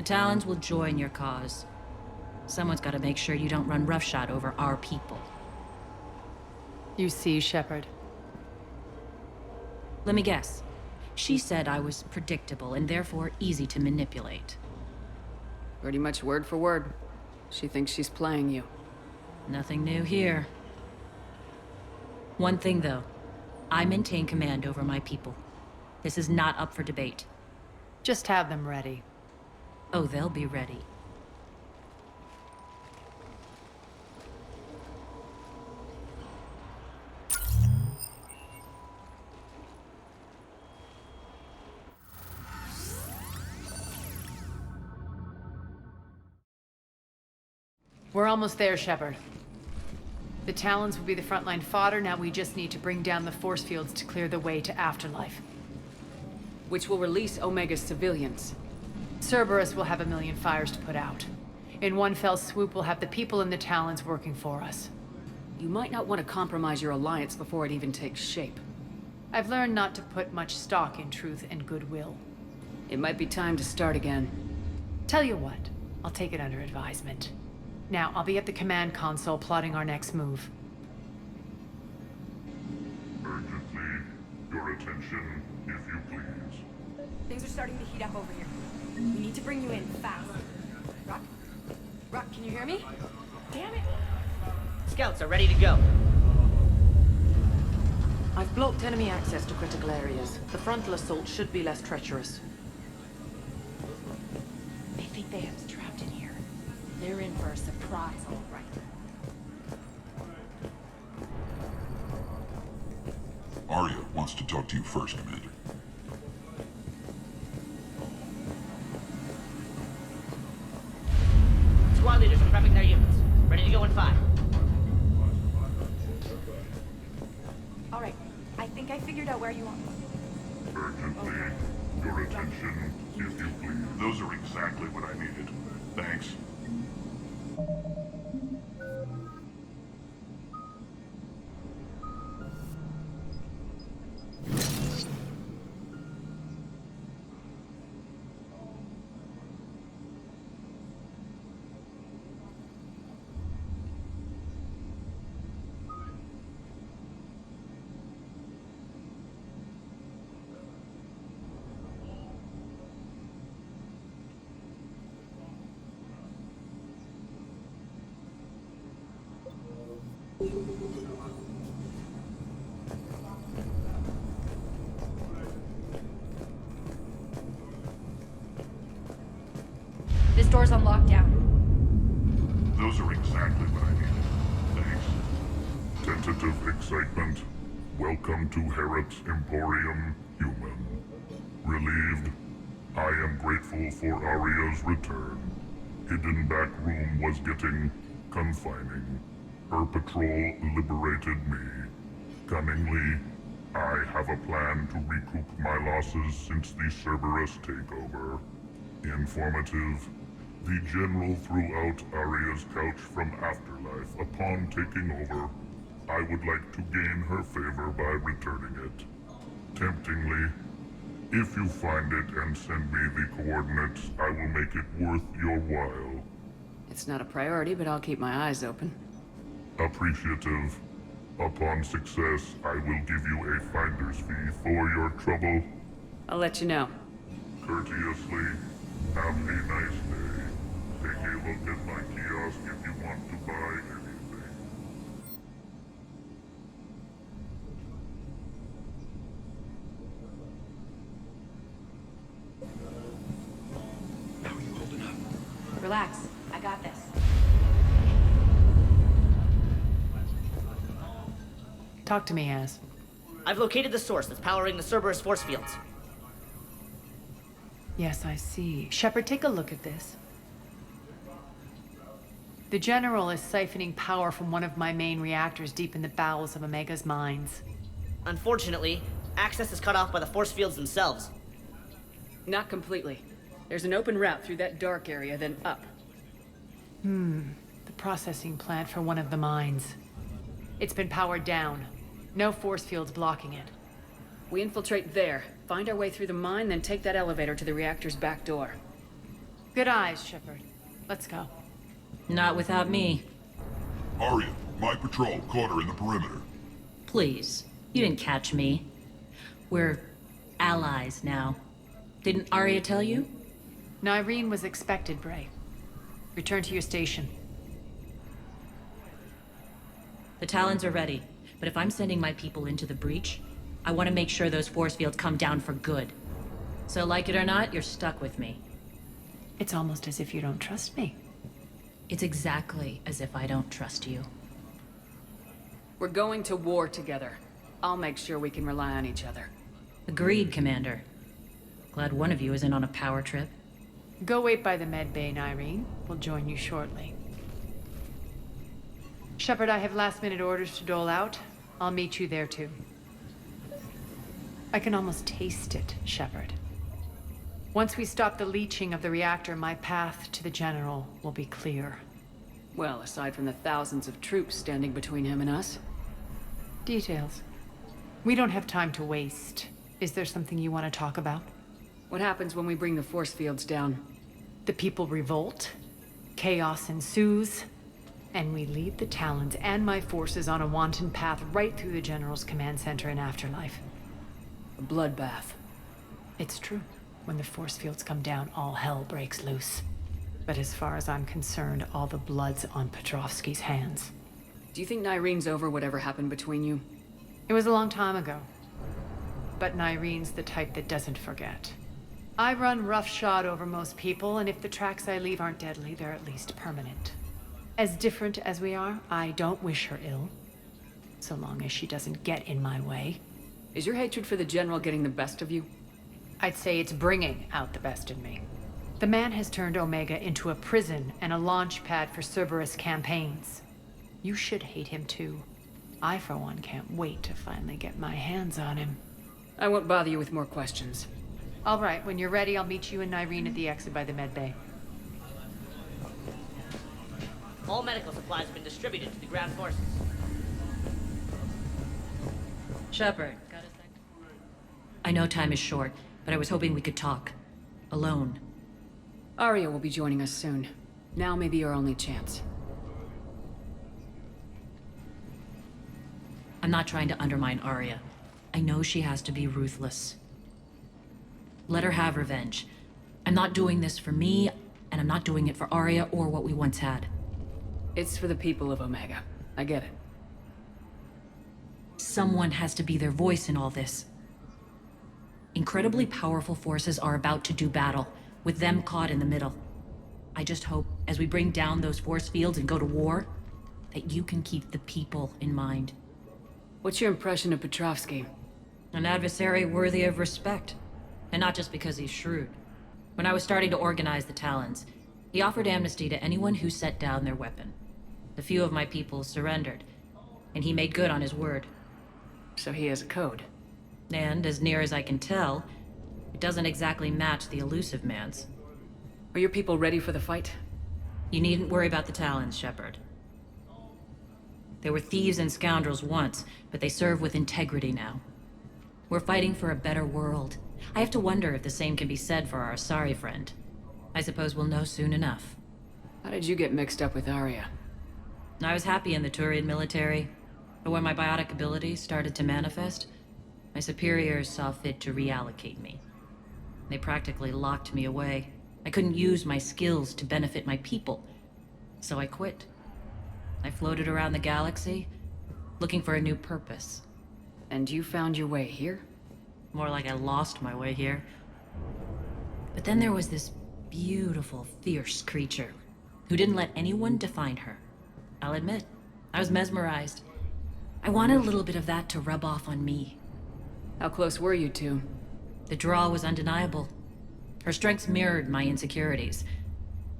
Talons will join your cause. Someone's got to make sure you don't run roughshod over our people. You see, Shepard. Let me guess. She said I was predictable and therefore easy to manipulate. Pretty much word for word. She thinks she's playing you. Nothing new here. One thing, though. I maintain command over my people. This is not up for debate. Just have them ready. Oh, they'll be ready. We're almost there, Shepard. The Talons will be the frontline fodder, now we just need to bring down the force fields to clear the way to Afterlife. Which will release Omega's civilians. Cerberus will have a million fires to put out. In one fell swoop, we'll have the people in the Talons working for us. You might not want to compromise your alliance before it even takes shape. I've learned not to put much stock in truth and goodwill. It might be time to start again. Tell you what, I'll take it under advisement. Now, I'll be at the command console plotting our next move. Urgently, your attention, if you please. Things are starting to heat up over here. We need to bring you in fast. Rock? Rock, can you hear me? Damn it! Scouts are ready to go. I've blocked enemy access to critical areas. The frontal assault should be less treacherous. They think they have us trapped in here. They're in for a surprise, all right. Arya wants to talk to you first, Commander. Squad leaders are prepping their units. Ready to go in 5. All right, I think I figured out where you are. Urgently, your attention, if you please. Those are exactly what I needed. Thanks. This door's on lockdown. Those are exactly what I needed. Thanks. Tentative excitement. Welcome to Herod's Emporium, human. Relieved. I am grateful for Arya's return. Hidden back room was getting confining. Her patrol liberated me. Cunningly, I have a plan to recoup my losses since the Cerberus takeover. Informative. The General threw out Arya's couch from Afterlife upon taking over. I would like to gain her favor by returning it. Temptingly, if you find it and send me the coordinates, I will make it worth your while. It's not a priority, but I'll keep my eyes open. Appreciative. Upon success, I will give you a finder's fee for your trouble. I'll let you know. Courteously, have a nice day. Take a look at my kiosk if you want to buy anything. How are you holding up? Relax, I got this. Talk to me, Az. I've located the source that's powering the Cerberus force fields. Yes, I see. Shepard, take a look at this. The General is siphoning power from one of my main reactors deep in the bowels of Omega's mines. Unfortunately, access is cut off by the force fields themselves. Not completely. There's an open route through that dark area, then up. The processing plant for one of the mines. It's been powered down. No force fields blocking it. We infiltrate there, find our way through the mine, then take that elevator to the reactor's back door. Good eyes, Shepard. Let's go. Not without me. Arya, my patrol caught her in the perimeter. Please. You didn't catch me. We're allies now. Didn't Arya tell you? Nyreen was expected, Bray. Return to your station. The Talons are ready, but if I'm sending my people into the breach, I want to make sure those force fields come down for good. So like it or not, you're stuck with me. It's almost as if you don't trust me. It's exactly as if I don't trust you. We're going to war together. I'll make sure we can rely on each other. Agreed, Commander. Glad one of you isn't on a power trip. Go wait by the med bay, Nyreen. We'll join you shortly. Shepard, I have last-minute orders to dole out. I'll meet you there, too. I can almost taste it, Shepard. Once we stop the leaching of the reactor, my path to the General will be clear. Well, aside from the thousands of troops standing between him and us. Details. We don't have time to waste. Is there something you want to talk about? What happens when we bring the force fields down? The people revolt, chaos ensues, and we lead the Talons and my forces on a wanton path right through the General's command center in Afterlife. A bloodbath. It's true. When the force fields come down, all hell breaks loose. But as far as I'm concerned, all the blood's on Petrovsky's hands. Do you think Nyreen's over whatever happened between you? It was a long time ago. But Nyreen's the type that doesn't forget. I run roughshod over most people, and if the tracks I leave aren't deadly, they're at least permanent. As different as we are, I don't wish her ill. So long as she doesn't get in my way. Is your hatred for the General getting the best of you? I'd say it's bringing out the best in me. The man has turned Omega into a prison and a launch pad for Cerberus campaigns. You should hate him too. I, for one, can't wait to finally get my hands on him. I won't bother you with more questions. All right, when you're ready, I'll meet you and Nyreen at the exit by the med bay. All medical supplies have been distributed to the ground forces. Shepard, got a sec? I know time is short, but I was hoping we could talk. Alone. Arya will be joining us soon. Now may be our only chance. I'm not trying to undermine Arya. I know she has to be ruthless. Let her have revenge. I'm not doing this for me, and I'm not doing it for Arya or what we once had. It's for the people of Omega. I get it. Someone has to be their voice in all this. Incredibly powerful forces are about to do battle, with them caught in the middle. I just hope, as we bring down those force fields and go to war, that you can keep the people in mind. What's your impression of Petrovsky? An adversary worthy of respect. And not just because he's shrewd. When I was starting to organize the Talons, he offered amnesty to anyone who set down their weapon. A few of my people surrendered, and he made good on his word. So he has a code. And, as near as I can tell, it doesn't exactly match the elusive man's. Are your people ready for the fight? You needn't worry about the Talons, Shepard. They were thieves and scoundrels once, but they serve with integrity now. We're fighting for a better world. I have to wonder if the same can be said for our Asari friend. I suppose we'll know soon enough. How did you get mixed up with Arya? I was happy in the Turian military, but when my biotic abilities started to manifest, my superiors saw fit to reallocate me. They practically locked me away. I couldn't use my skills to benefit my people, so I quit. I floated around the galaxy, looking for a new purpose. And you found your way here? More like I lost my way here. But then there was this beautiful, fierce creature who didn't let anyone define her. I'll admit, I was mesmerized. I wanted a little bit of that to rub off on me. How close were you two? The draw was undeniable. Her strengths mirrored my insecurities.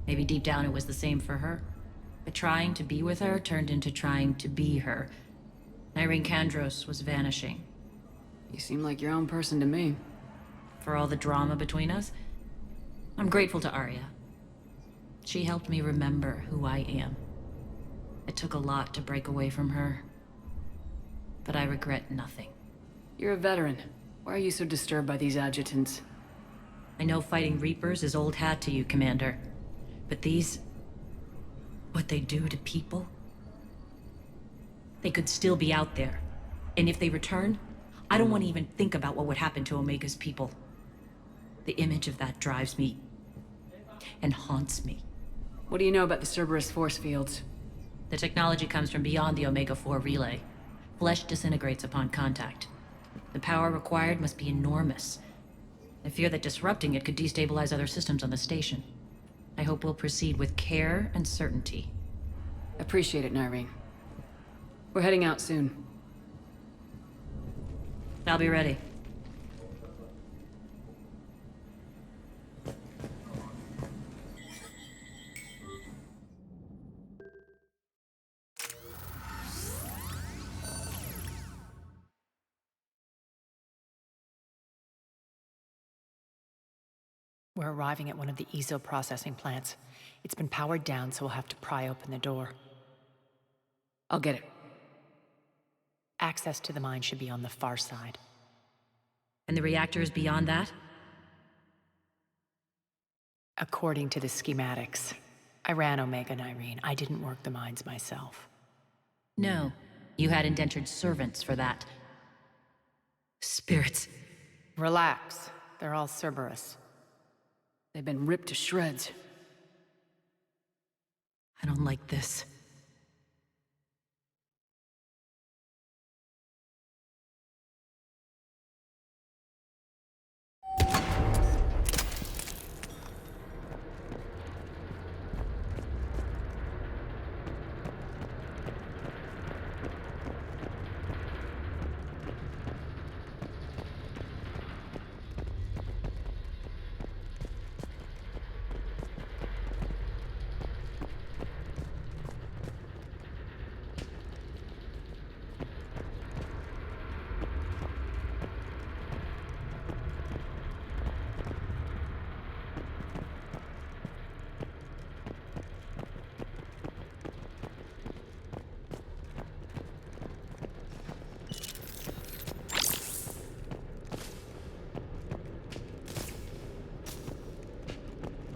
Maybe deep down it was the same for her. But trying to be with her turned into trying to be her. Nyreen Kandros was vanishing. You seem like your own person to me. For all the drama between us, I'm grateful to Arya. She helped me remember who I am. It took a lot to break away from her, but I regret nothing. You're a veteran. Why are you so disturbed by these adjutants? I know fighting Reapers is old hat to you, Commander. But these... what they do to people? They could still be out there. And if they return, I don't want to even think about what would happen to Omega's people. The image of that drives me... and haunts me. What do you know about the Cerberus force fields? The technology comes from beyond the Omega-4 relay. Flesh disintegrates upon contact. The power required must be enormous. I fear that disrupting it could destabilize other systems on the station. I hope we'll proceed with care and certainty. Appreciate it, Nyreen. We're heading out soon. I'll be ready. We're arriving at one of the ESO processing plants. It's been powered down, so we'll have to pry open the door. I'll get it. Access to the mine should be on the far side. And the reactors beyond that? According to the schematics. I ran Omega, Nyreen. I didn't work the mines myself. No. You had indentured servants for that. Spirits. Relax. They're all Cerberus. They've been ripped to shreds. I don't like this.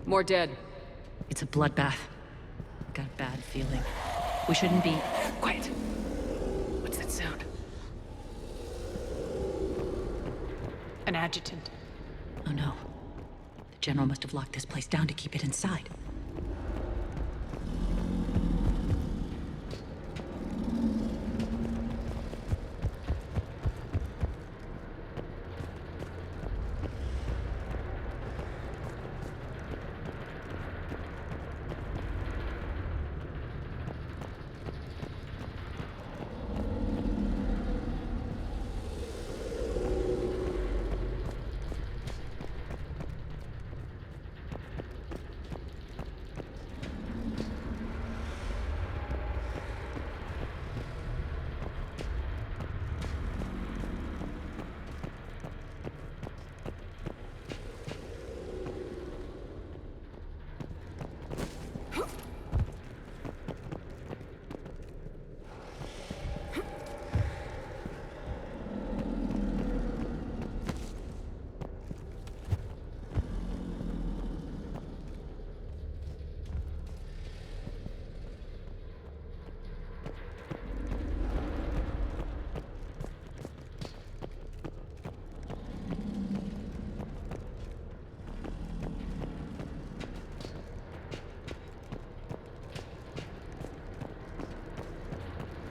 More dead. It's a bloodbath. Got a bad feeling. We shouldn't be... Quiet. What's that sound? An adjutant. Oh no. The General must have locked this place down to keep it inside.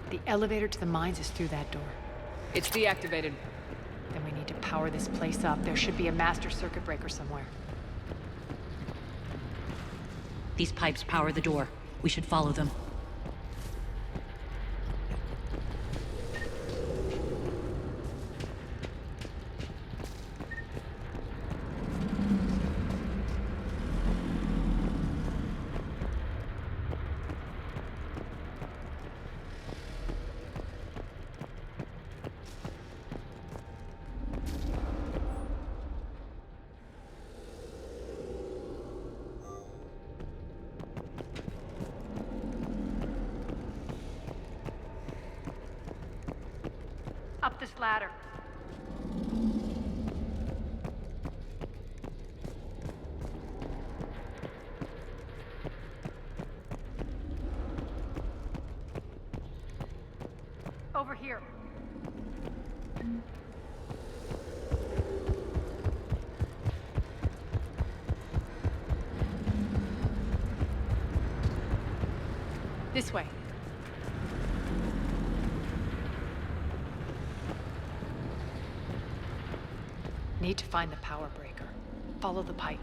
The elevator to the mines is through that door. It's deactivated. Then we need to power this place up. There should be a master circuit breaker somewhere. These pipes power the door. We should follow them. Up this ladder. over here. This way. Need to find the power breaker. Follow the pipe.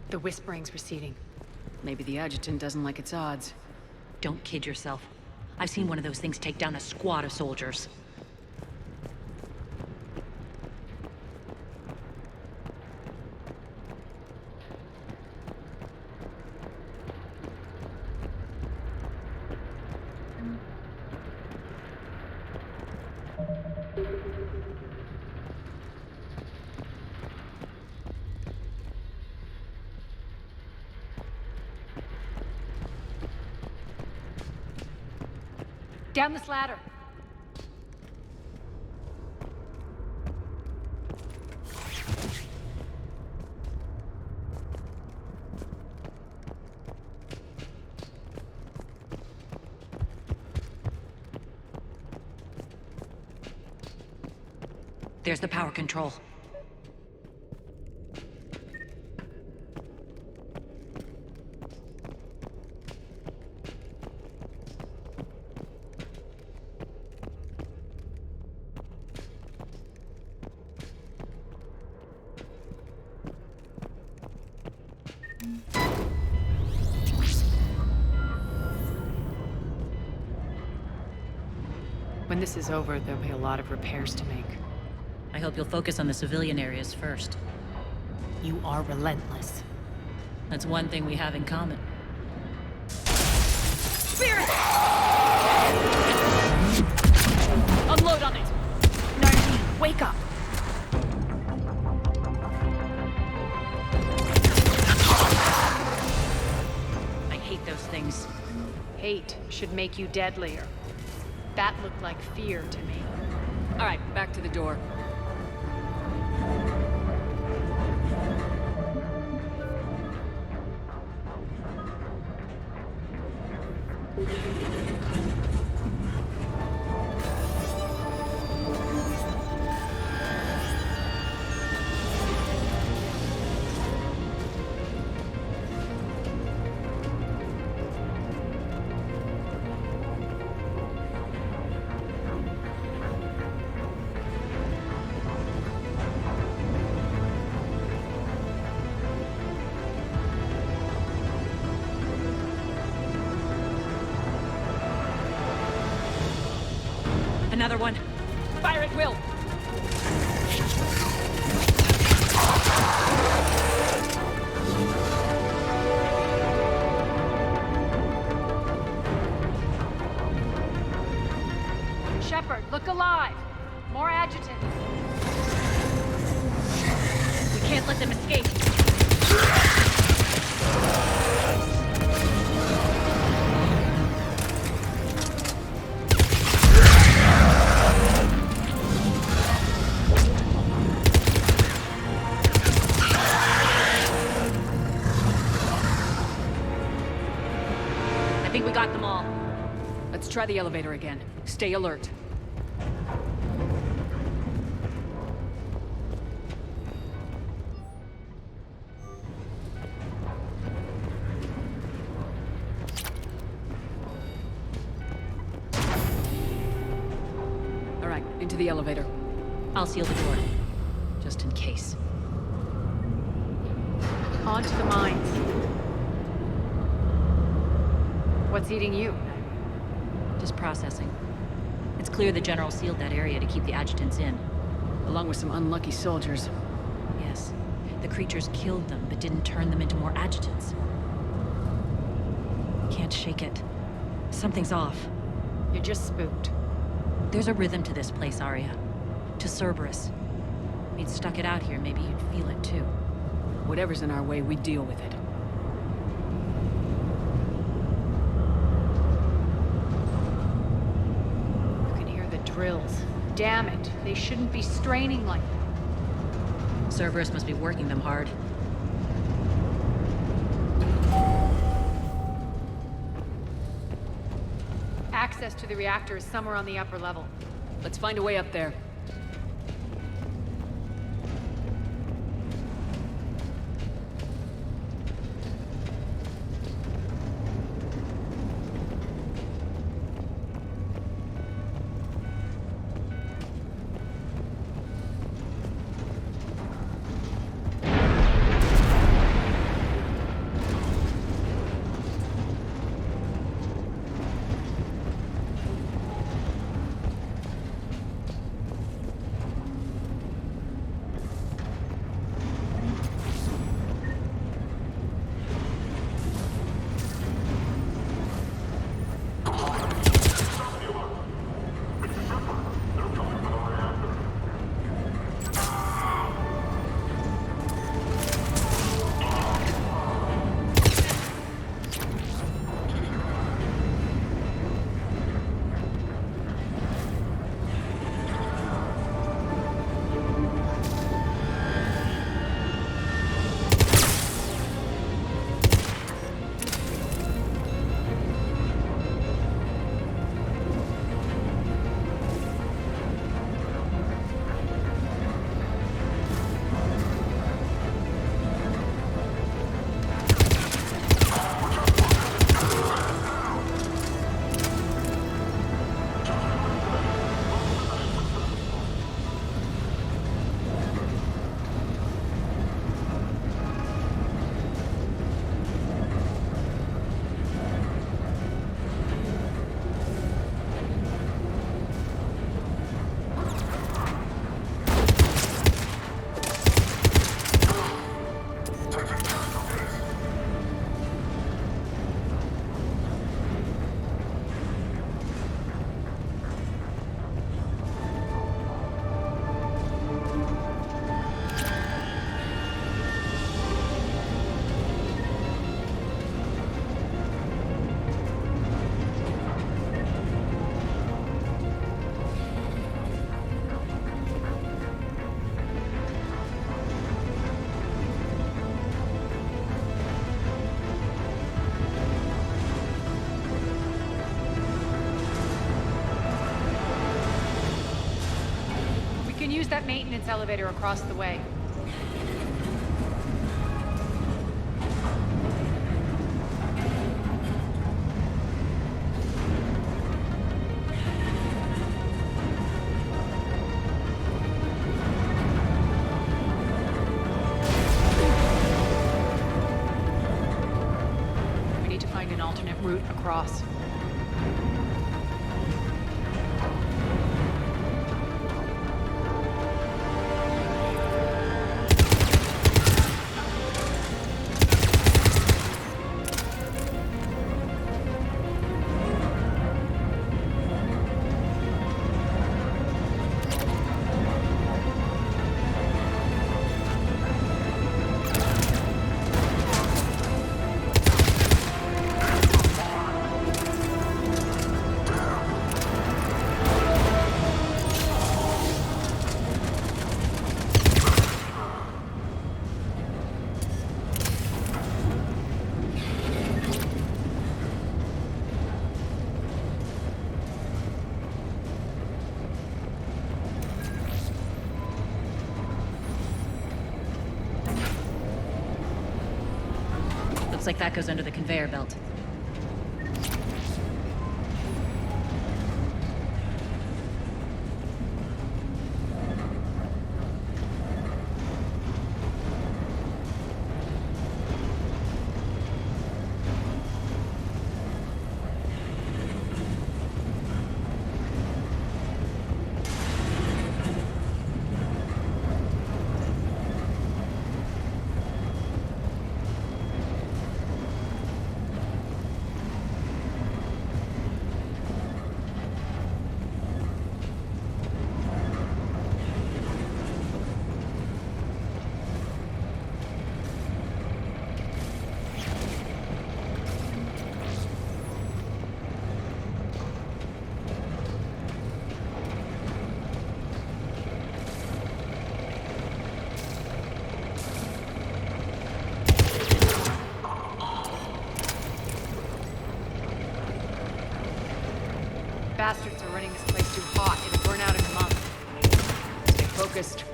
The whispering's receding. Maybe the adjutant doesn't like its odds. Don't kid yourself. I've seen one of those things take down a squad of soldiers. Down this ladder. There's the power control. When this is over, there'll be a lot of repairs to make. I hope you'll focus on the civilian areas first. You are relentless. That's one thing we have in common. Spirit! Unload on it! Nardi, wake up! I hate those things. Hate should make you deadlier. That looked like fear to me. All right, back to the door. Another one. Fire at will! Shepard, look alive! More adjutants. We can't let them escape. I think we got them all. Let's try the elevator again. Stay alert. All right, into the elevator. I'll seal the door. Just in case. On to the mines. What's eating you? Just processing. It's clear the General sealed that area to keep the adjutants in. Along with some unlucky soldiers. Yes. The creatures killed them, but didn't turn them into more adjutants. Can't shake it. Something's off. You're just spooked. There's a rhythm to this place, Arya. To Cerberus. If you'd stuck it out here, maybe you'd feel it too. Whatever's in our way, we deal with it. You can hear the drills. Damn it. They shouldn't be straining like that. Cerberus must be working them hard. Access to the reactor is somewhere on the upper level. Let's find a way up there. Use that maintenance elevator across the way. We need to find an alternate route across. Looks like that goes under the conveyor belt. bastards are running this place too hot. It'll burn out in a month. Stay focused.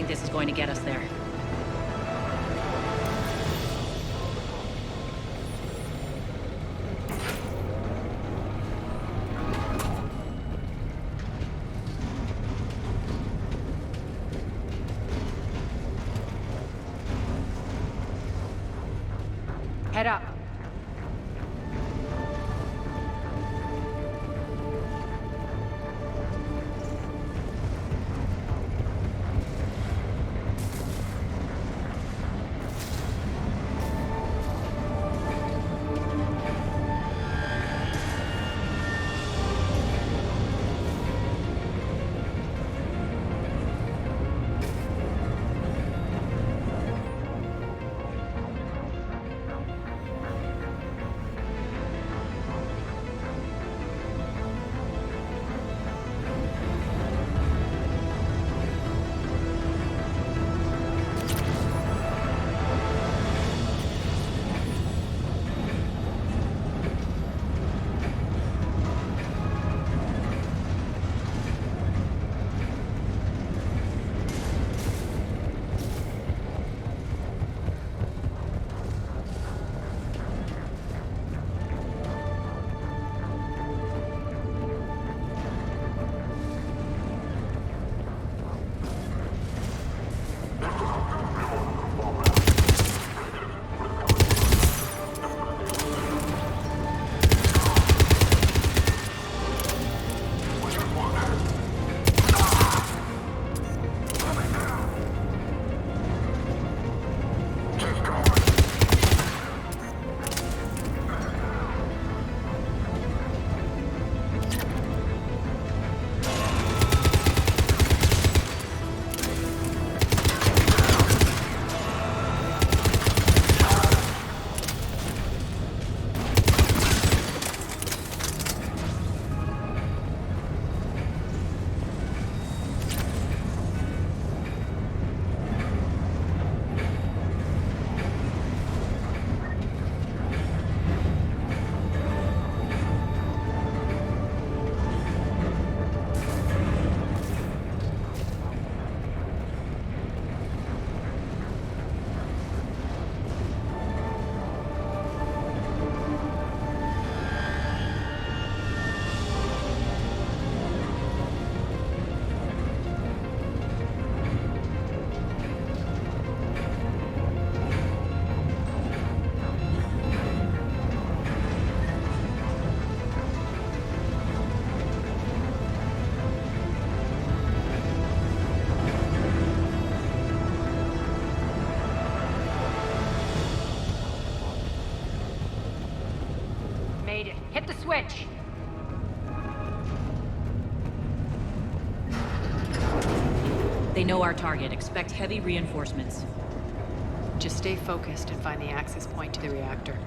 This is going to get us there. Head up. Hit the switch! They know our target. Expect heavy reinforcements. Just stay focused and find the access point to the reactor.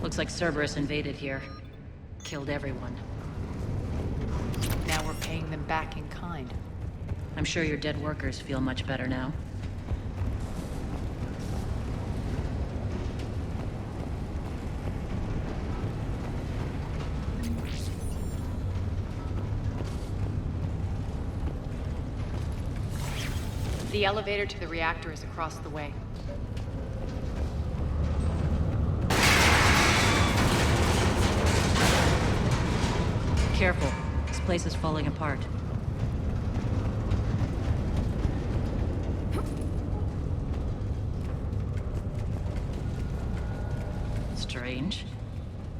Looks like Cerberus invaded here. Killed everyone. Now we're paying them back in kind. I'm sure your dead workers feel much better now. The elevator to the reactor is across the way. Careful. This place is falling apart. Strange.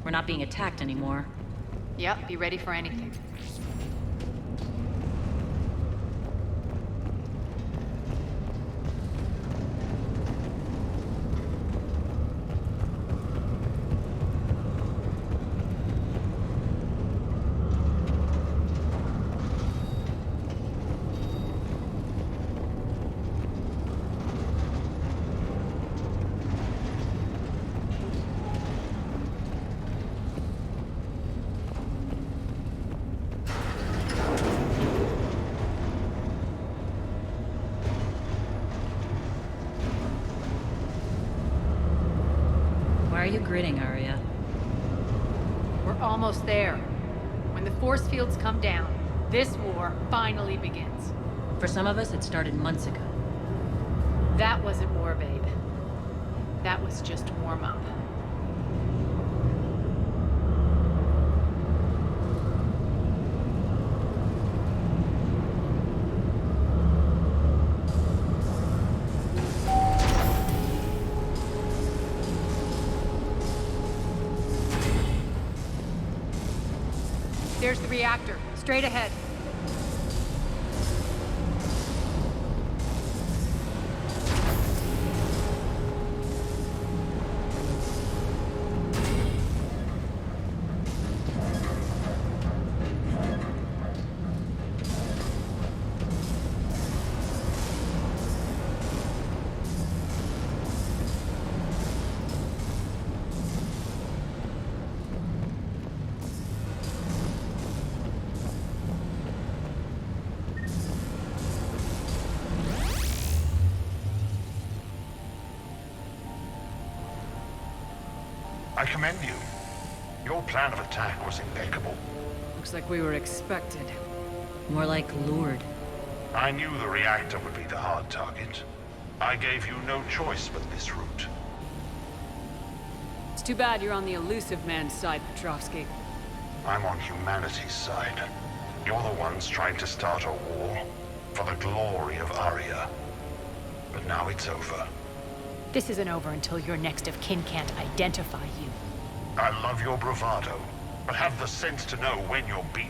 We're not being attacked anymore. Yep, be ready for anything. Why are you grinning, Arya? We're almost there. When the force fields come down, this war finally begins. For some of us, it started months ago. That wasn't war, babe. That was just warm-up. There's the reactor, straight ahead. I commend you. Your plan of attack was impeccable. Looks like we were expected. More like lured. I knew the reactor would be the hard target. I gave you no choice but this route. It's too bad you're on the elusive man's side, Petrovsky. I'm on humanity's side. You're the ones trying to start a war for the glory of Arya. But now it's over. This isn't over until your next of kin can't identify you. I love your bravado, but have the sense to know when you're beaten.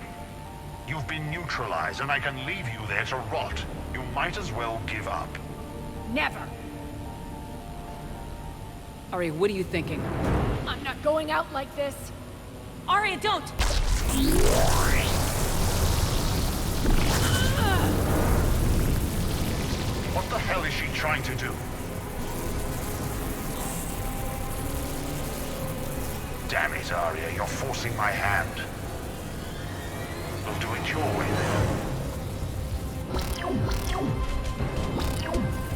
You've been neutralized, and I can leave you there to rot. You might as well give up. Never! Ari, what are you thinking? I'm not going out like this. Arya, don't! What the hell is she trying to do? Damn it, Arya, you're forcing my hand. We'll do it your way then.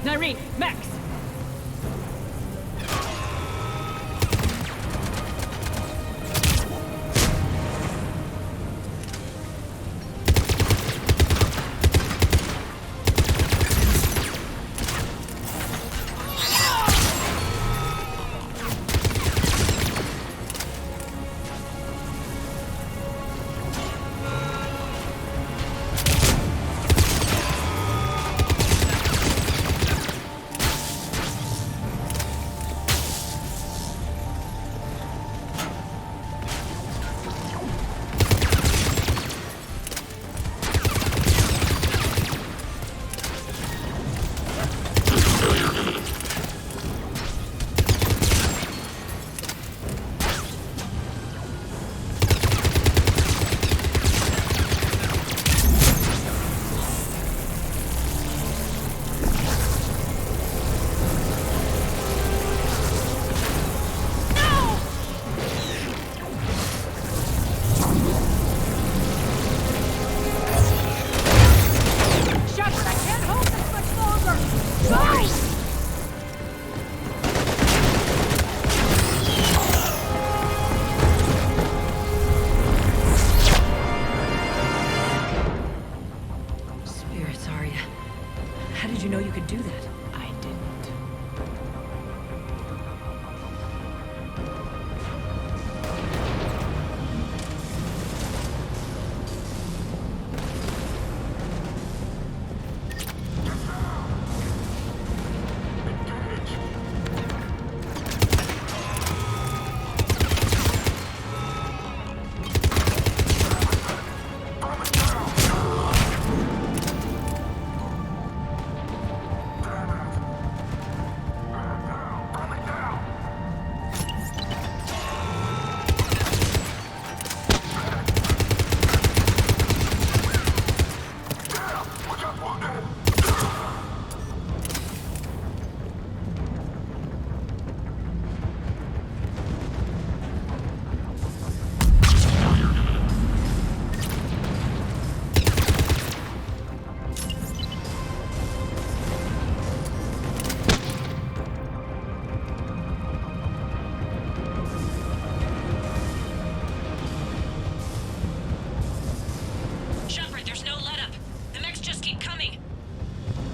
Nyreen, Max!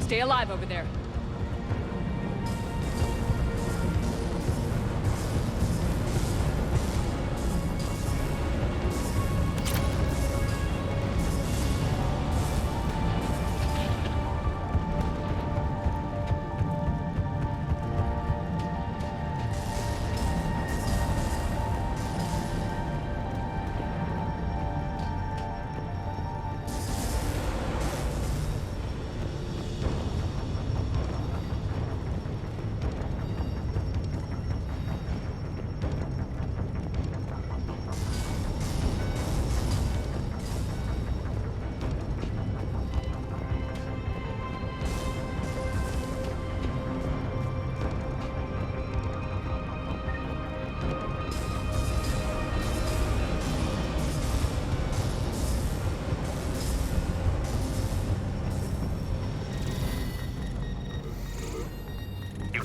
Stay alive over there.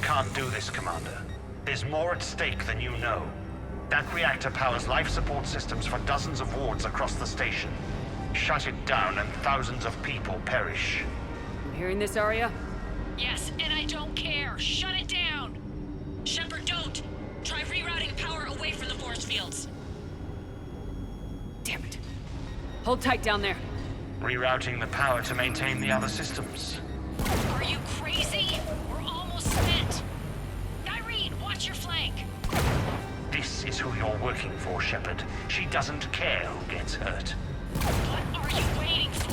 Can't do this, Commander. There's more at stake than you know. That reactor powers life support systems for dozens of wards across the station. Shut it down and thousands of people perish. You hearing this, Arya? Yes, and I don't care. Shut it down! Shepard, don't! Try rerouting power away from the force fields. Damn it. Hold tight down there. Rerouting the power to maintain the other systems. Are you crazy? We're almost spent. Nyreen, watch your flank. This is who you're working for, Shepard. She doesn't care who gets hurt. What are you waiting for?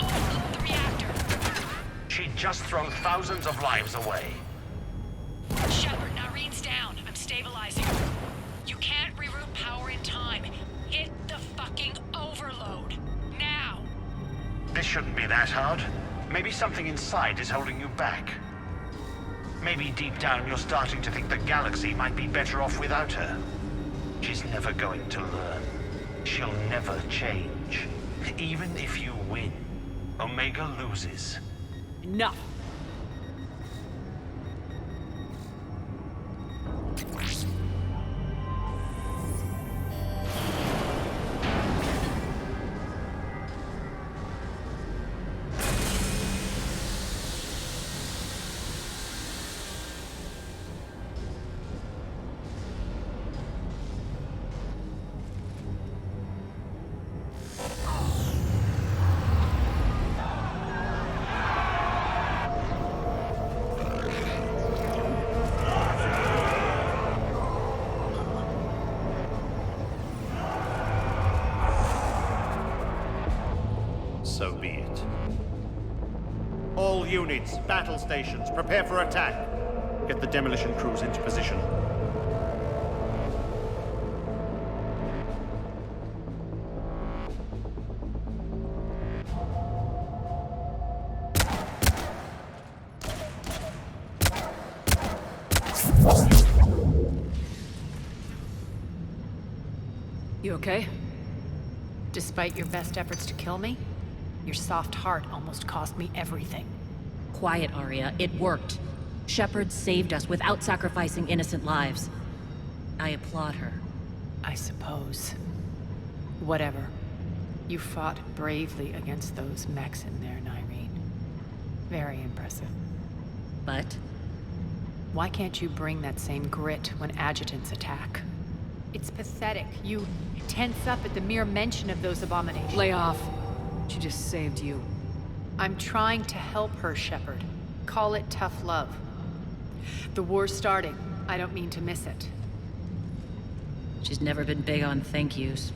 Overload the reactor. She'd just throw thousands of lives away. Shepard, Nyreen's down. I'm stabilizing. You can't reroute power in time. Hit the fucking overload. Now! This shouldn't be that hard. Maybe something inside is holding you back. Maybe deep down you're starting to think the galaxy might be better off without her. She's never going to learn. She'll never change. Even if you win, Omega loses. Enough! So be it. All units, battle stations, prepare for attack. Get the demolition crews into position. You okay? Despite your best efforts to kill me, your soft heart almost cost me everything. Quiet, Arya. It worked. Shepard saved us without sacrificing innocent lives. I applaud her. I suppose. Whatever. You fought bravely against those mechs in there, Nyreen. Very impressive. But? Why can't you bring that same grit when adjutants attack? It's pathetic. You tense up at the mere mention of those abominations. Lay off. She just saved you. I'm trying to help her, Shepard. Call it tough love. The war's starting. I don't mean to miss it. She's never been big on thank yous.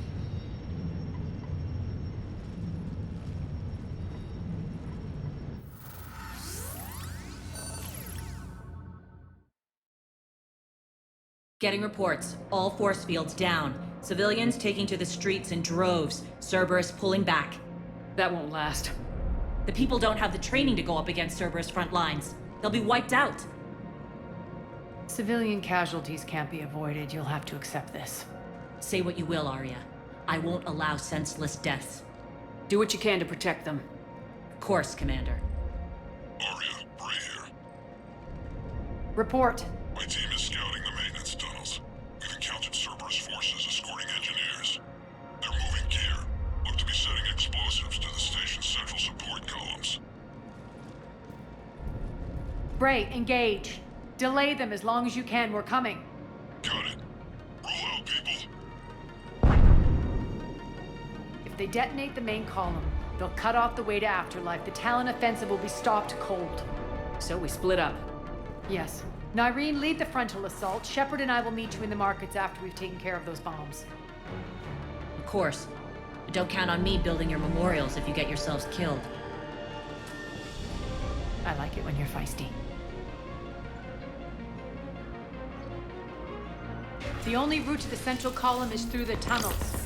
Getting reports. All force fields down. Civilians taking to the streets in droves. Cerberus pulling back. That won't last. The people don't have the training to go up against Cerberus front lines. They'll be wiped out. Civilian casualties can't be avoided. You'll have to accept this. Say what you will, Arya. I won't allow senseless deaths. Do what you can to protect them. Of course, Commander. Arya, Bray here. Report. My team is scouting the maintenance tunnels. We've encountered Cerberus forces escorting engineers. They're moving gear. Look to be setting explosives to the station's central support columns. Bray, engage. Delay them as long as you can. We're coming. Got it. Roll out, people. If they detonate the main column, they'll cut off the way to Afterlife. The Talon offensive will be stopped cold. So we split up. Yes. Nyreen, lead the frontal assault. Shepard and I will meet you in the markets after we've taken care of those bombs. Of course. But don't count on me building your memorials if you get yourselves killed. I like it when you're feisty. The only route to the central column is through the tunnels.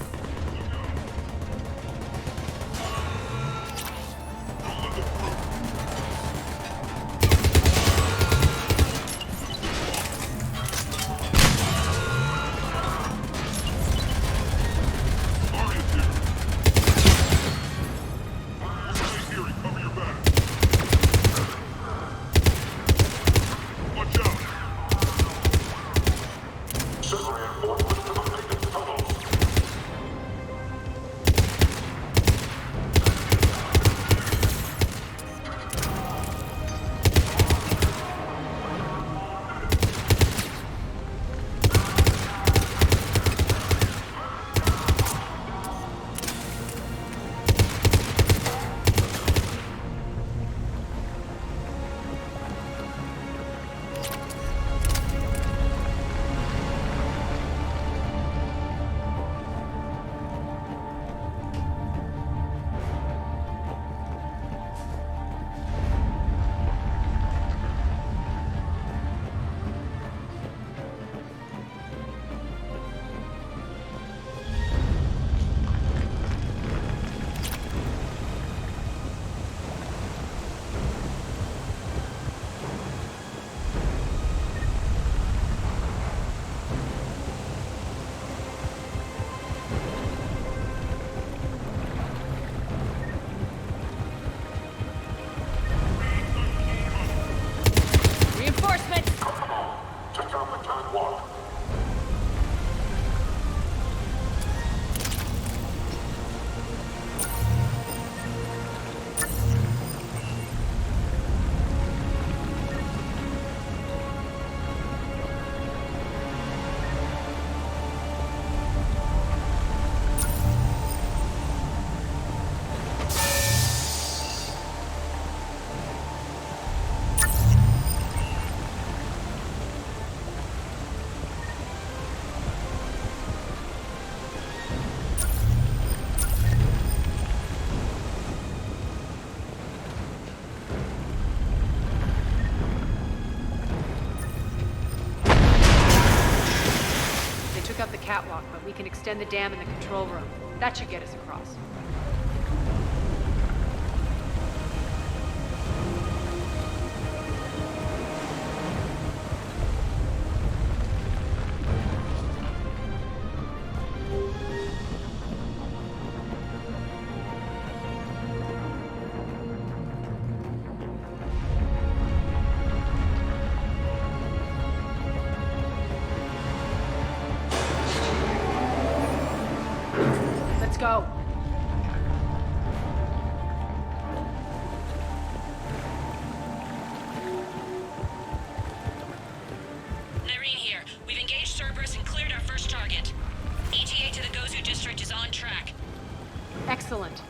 Up the catwalk, but we can extend the dam in the control room. That should get us across. Go. Nyreen here. We've engaged Cerberus and cleared our first target. ETA to the Gozu district is on track. Excellent.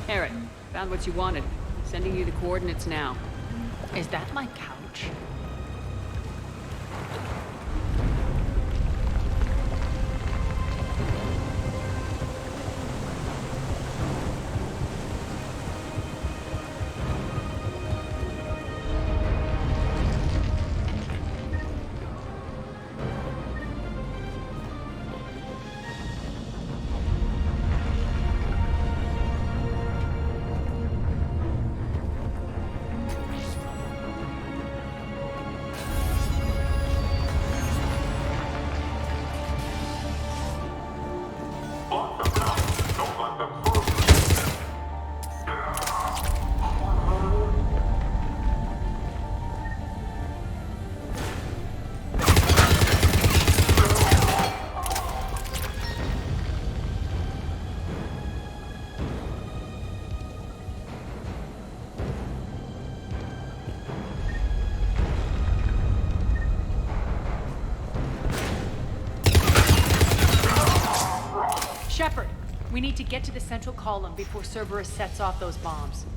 Eric, found what you wanted. Sending you the coordinates now. Is that my couch? Shepard, we need to get to the central column before Cerberus sets off those bombs.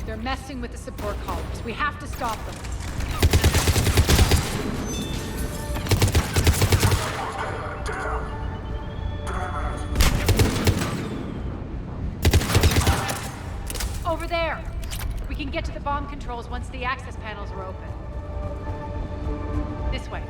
They're messing with the support columns. We have to stop them. Over there! We can get to the bomb controls once the access panels are open. This way.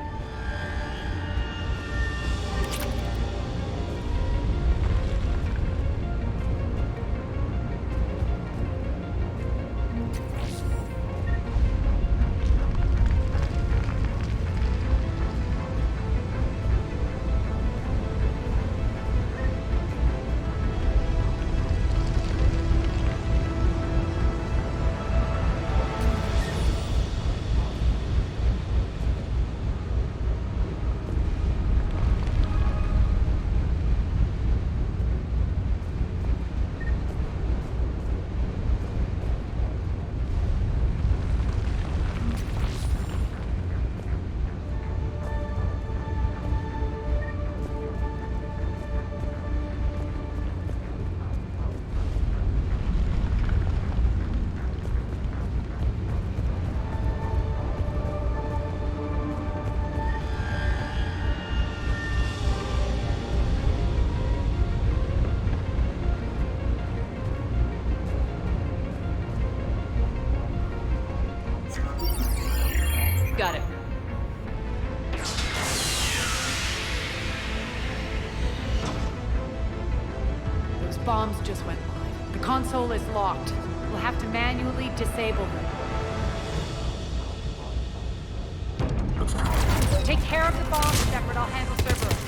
Got it. Those bombs just went live. The console is locked. We'll have to manually disable them. Take care of the bombs, Shepard. I'll handle Cerberus.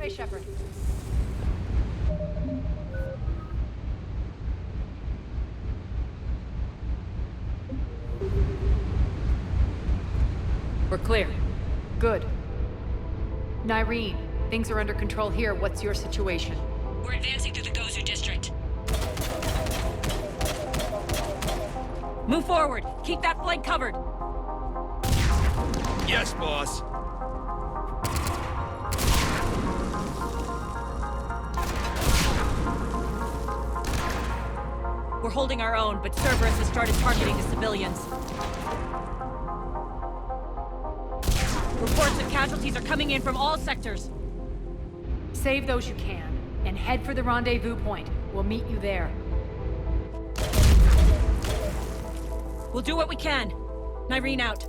Hey, Shepard. We're clear. Good. Nyreen, things are under control here. What's your situation? We're advancing through the Gozu district. Move forward. Keep that flank covered. Yes, boss. We're holding our own, but Cerberus has started targeting the civilians. Reports of casualties are coming in from all sectors. Save those you can, and and head for the rendezvous point. We'll meet you there. We'll do what we can. Nyreen out.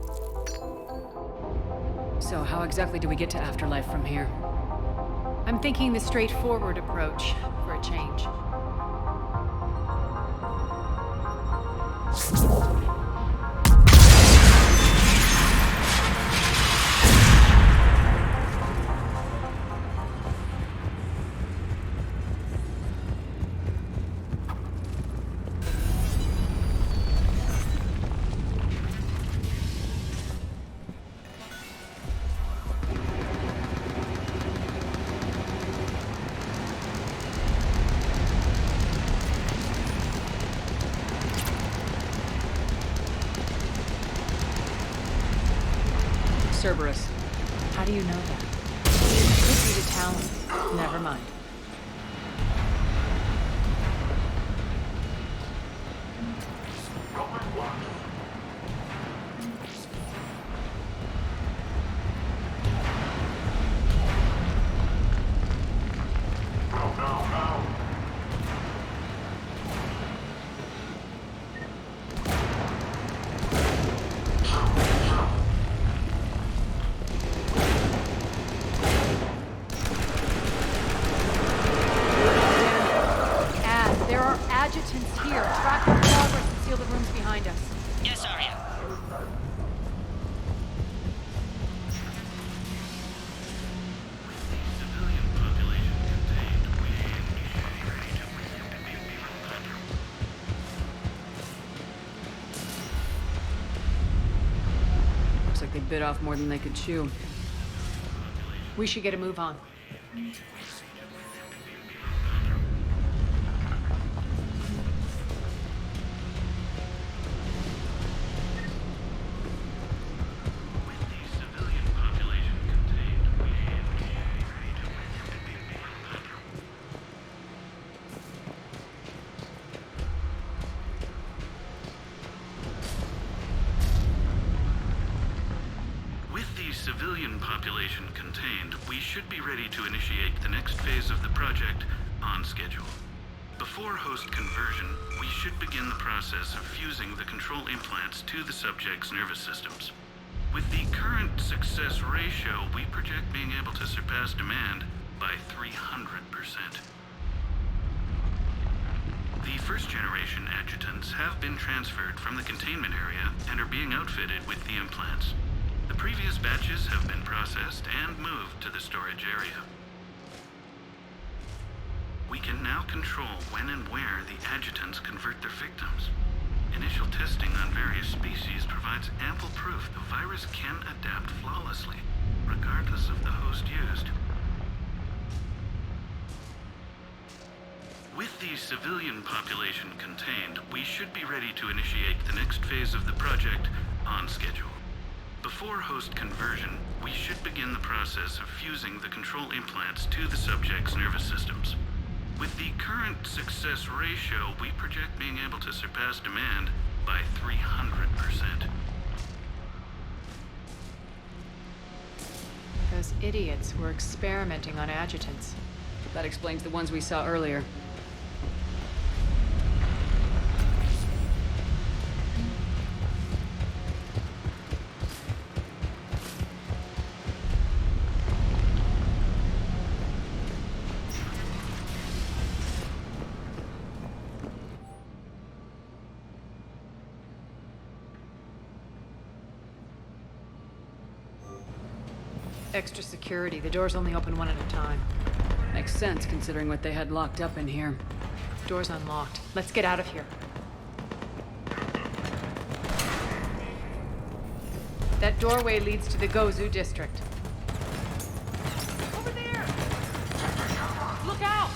So how exactly do we get to Afterlife from here? I'm thinking the straightforward approach for a change. Cerberus. How do you know that? Could be the town. Never mind. Here, track our progress and seal the rooms behind us. Yes, Arya. Looks like they bit off more than they could chew. We should get a move on. Civilian population contained, we should be ready to initiate the next phase of the project on schedule. Before host conversion, we should begin the process of fusing the control implants to the subject's nervous systems. With the current success ratio, we project being able to surpass demand by 300%. The first-generation adjutants have been transferred from the containment area and are being outfitted with the implants. The previous batches have been processed and moved to the storage area. We can now control when and where the adjutants convert their victims. Initial testing on various species provides ample proof the virus can adapt flawlessly, regardless of the host used. With the civilian population contained, we should be ready to initiate the next phase of the project on schedule. Before host conversion, we should begin the process of fusing the control implants to the subject's nervous systems. With the current success ratio, we project being able to surpass demand by 300%. Those idiots were experimenting on adjutants. That explains the ones we saw earlier. Extra security. The doors only open one at a time. Makes sense, considering what they had locked up in here. Door's unlocked. Let's get out of here. That doorway leads to the Gozu district. Over there! Look out!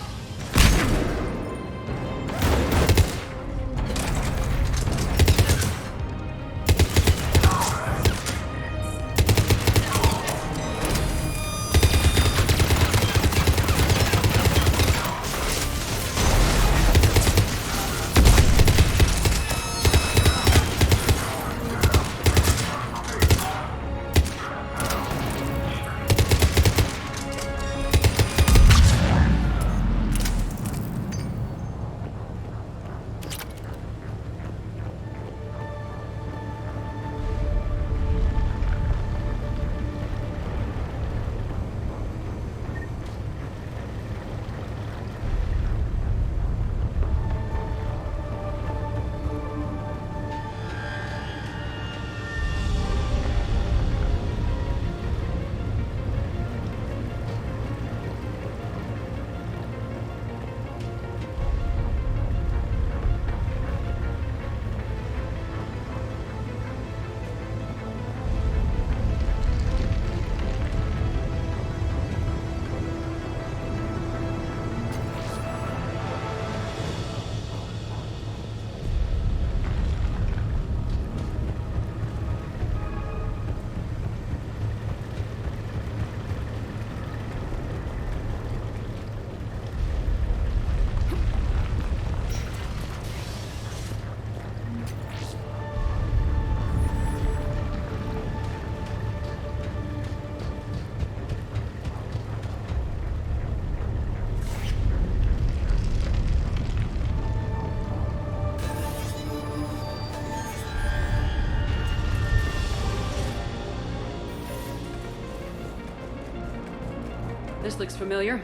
This looks familiar.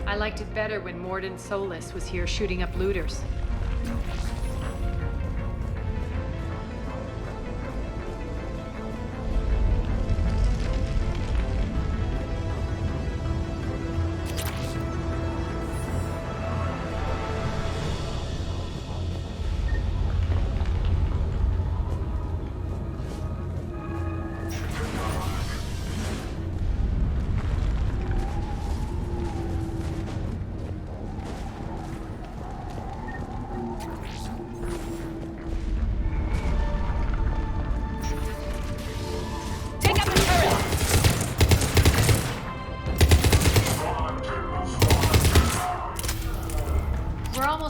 I liked it better when Mordin Solus was here shooting up looters.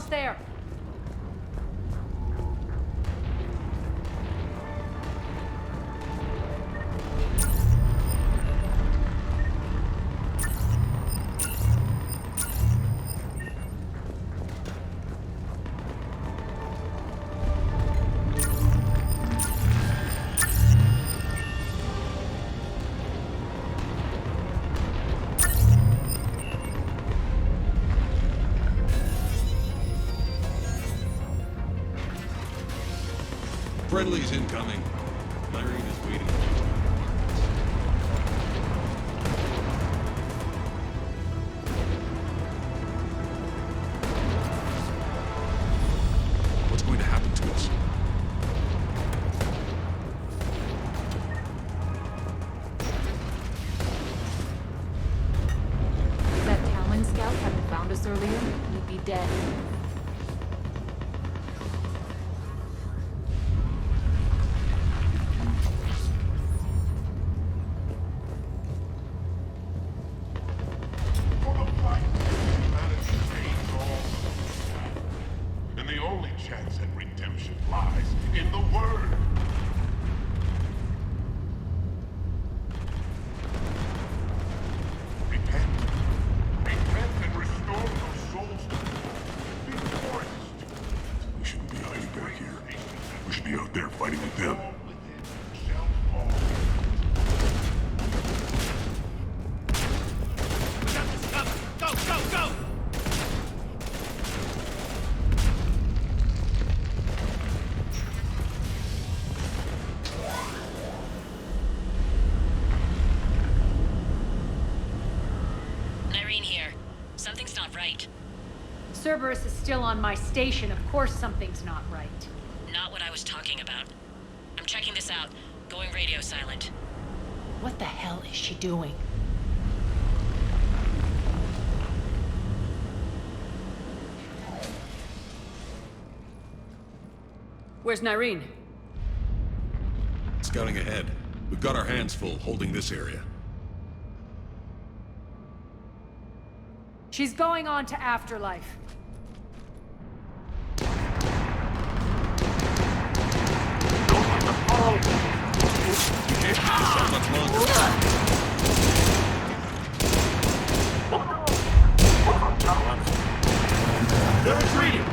There. Friendly's incoming. Larry is waiting. What's going to happen to us? If that Talon scout hadn't found us earlier, we'd be dead. Chance at redemption lies in the Word. Repent. Repent and restore those souls to the forest. We shouldn't be hiding back here. We should be out there fighting with them. We got this covered. Go, go, go! Cerberus is still on my station. Of course something's not right. Not what I was talking about. I'm checking this out. Going radio silent. What the hell is she doing? Where's Nyreen? Scouting ahead. We've got our hands full holding this area. She's going on to Afterlife. We can't keep this up much longer. They're retreating!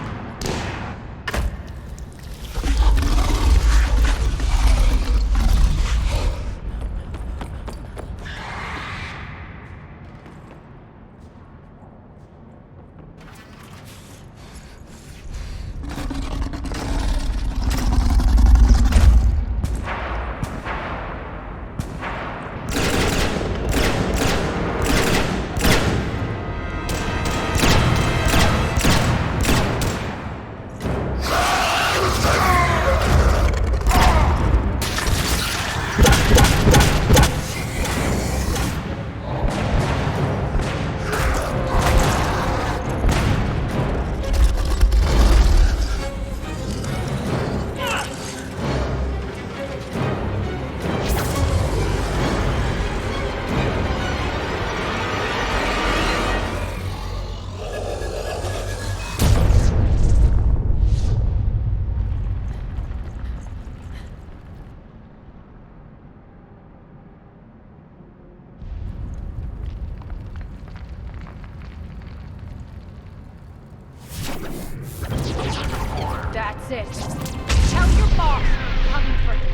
That's it. Tell your boss I'm coming for him.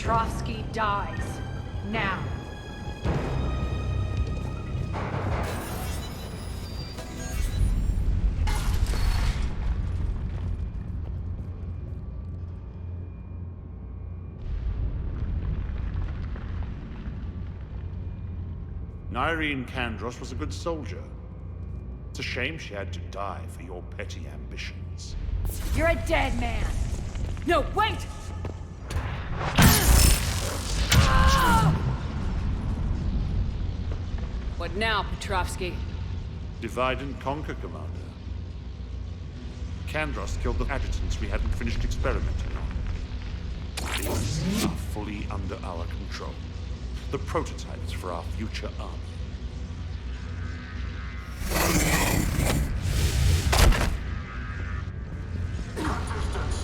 Petrovsky dies. Now. Irene Kandros was a good soldier. It's a shame she had to die for your petty ambitions. You're a dead man. No, wait! What now, Petrovsky? Divide and conquer, Commander. Kandros killed the adjutants we hadn't finished experimenting on. These are fully under our control. The prototypes for our future army.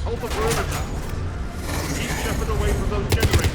Hold the perimeter. Keep Shepard away from those generators.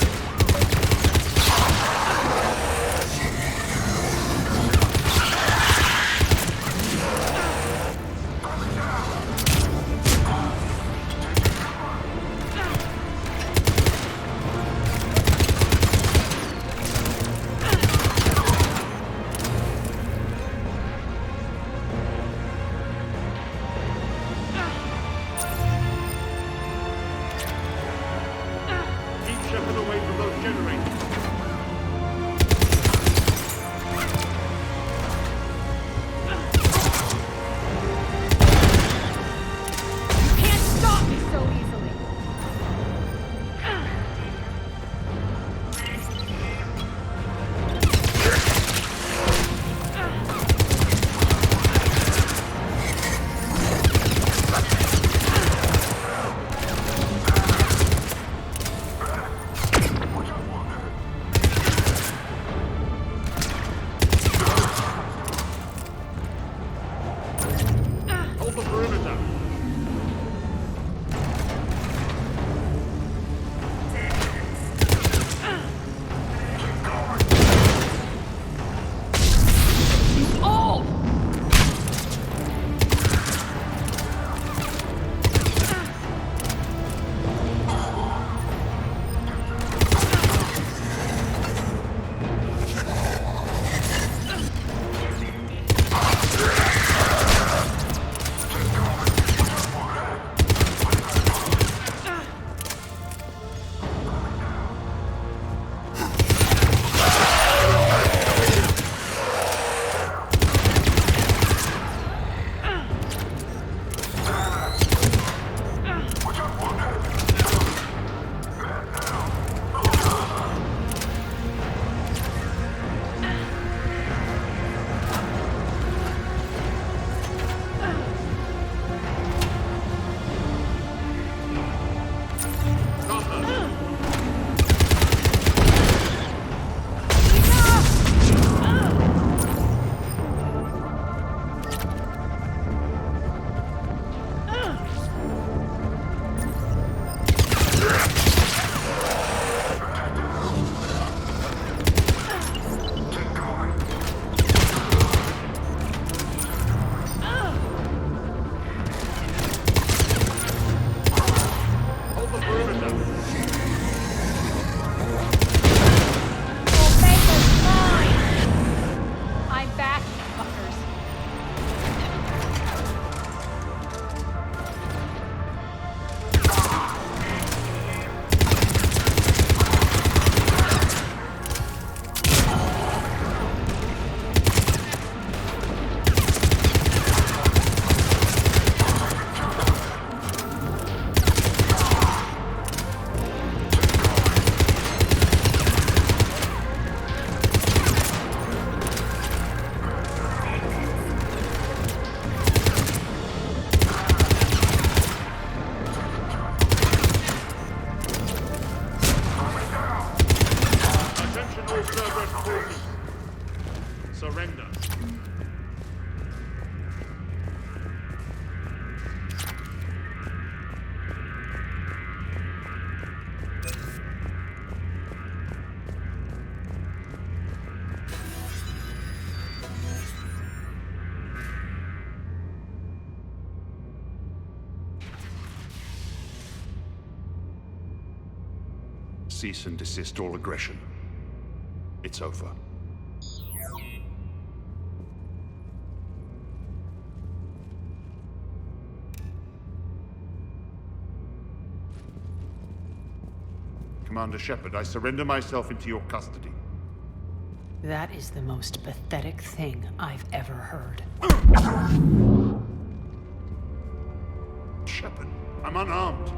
Surrender. cease and desist all aggression. It's over. Commander Shepard, I surrender myself into your custody. That is the most pathetic thing I've ever heard. Shepard, I'm unarmed,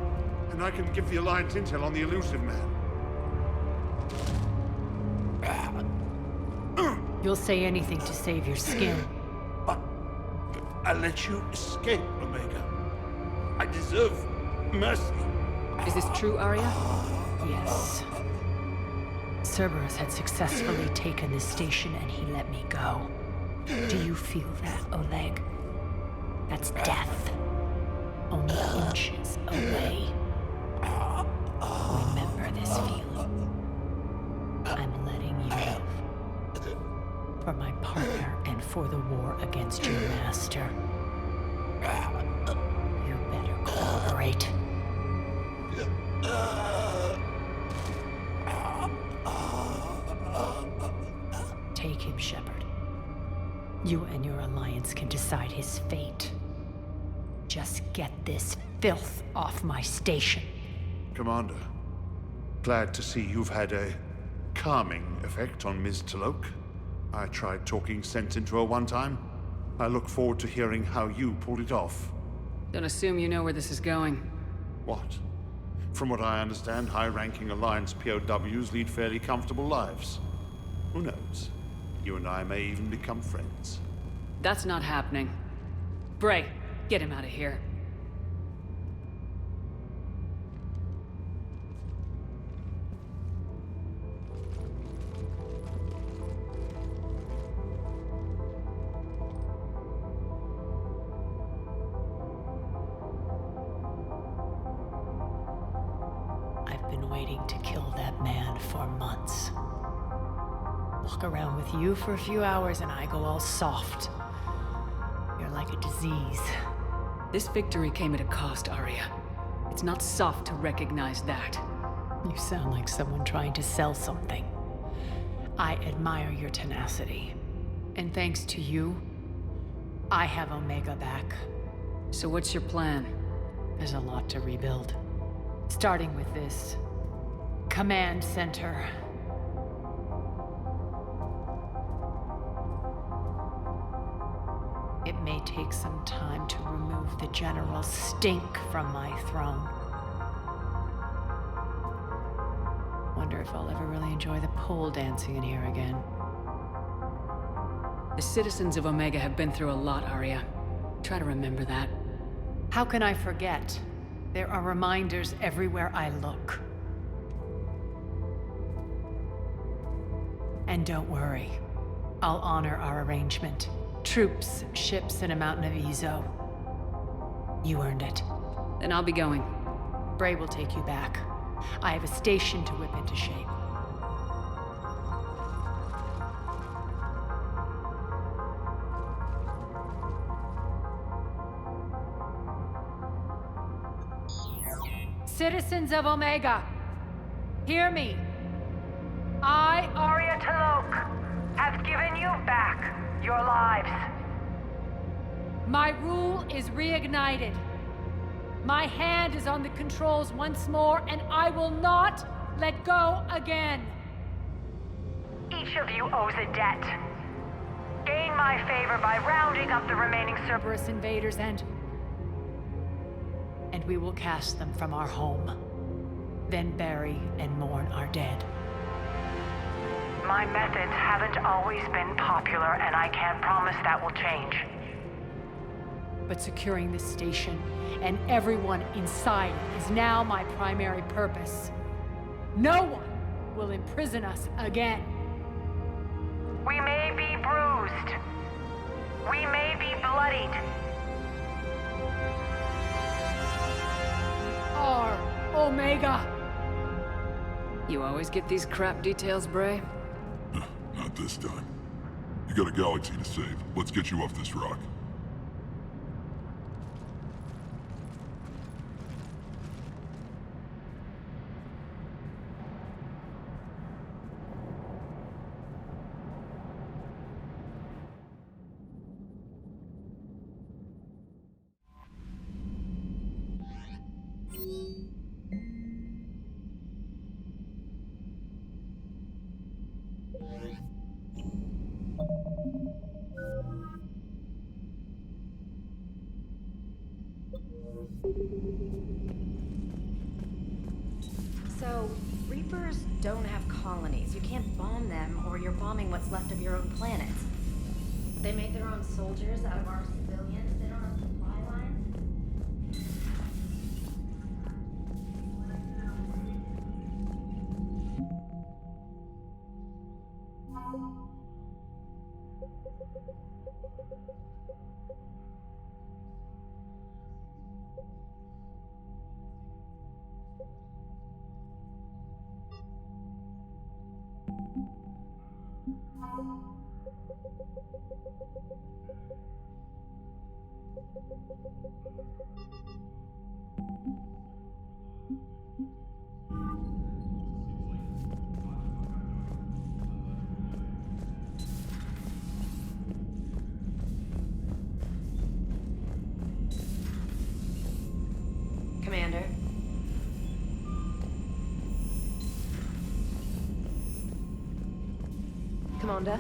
and I can give the Alliance intel on the elusive man. You'll say anything to save your skin. But I let you escape, Omega. I deserve mercy. Is this true, Arya? Yes. Cerberus had successfully taken this station and he let me go. Do you feel that, Oleg? That's death. Only inches away. Remember this feeling. I'm letting you live. For my partner and for the war against your master. You better cooperate. Take him, Shepard. You and your Alliance can decide his fate. Just get this filth off my station. Commander, glad to see you've had a calming effect on Ms. Talok. I tried talking sense into her one time. I look forward to hearing how you pulled it off. Don't assume you know where this is going. What? From what I understand, high-ranking Alliance POWs lead fairly comfortable lives. Who knows? You and I may even become friends. That's not happening. Bray, get him out of here. I've been waiting to kill that man for months. Walk around with you for a few hours and I go all soft. You're like a disease. This victory came at a cost, Arya. It's not soft to recognize that. You sound like someone trying to sell something. I admire your tenacity. And thanks to you, I have Omega back. So what's your plan? There's a lot to rebuild. Starting with this command center. It may take some time to remove the general stink from my throne. Wonder if I'll ever really enjoy the pole dancing in here again. The citizens of Omega have been through a lot, Arya. Try to remember that. How can I forget? There are reminders everywhere I look. And don't worry, I'll honor our arrangement. Troops, ships, and a mountain of Ezo. You earned it. Then I'll be going. Bray will take you back. I have a station to whip into shape. Citizens of Omega, hear me. I, Arya Talok, have given you back your lives. My rule is reignited. My hand is on the controls once more, and I will not let go again. Each of you owes a debt. Gain my favor by rounding up the remaining Cerberus invaders and we will cast them from our home. Then bury and mourn our dead. My methods haven't always been popular, and I can't promise that will change. But securing this station and everyone inside is now my primary purpose. No one will imprison us again. We may be bruised. We may be bloodied. We are Omega. You always get these crap details, Bray? Not this time. You got a galaxy to save. Let's get you off this rock. colonies. You can't bomb them, or you're bombing what's left of your own planet. They made their own soldiers out of our civilians. They don't have supply lines. Commander. Commander.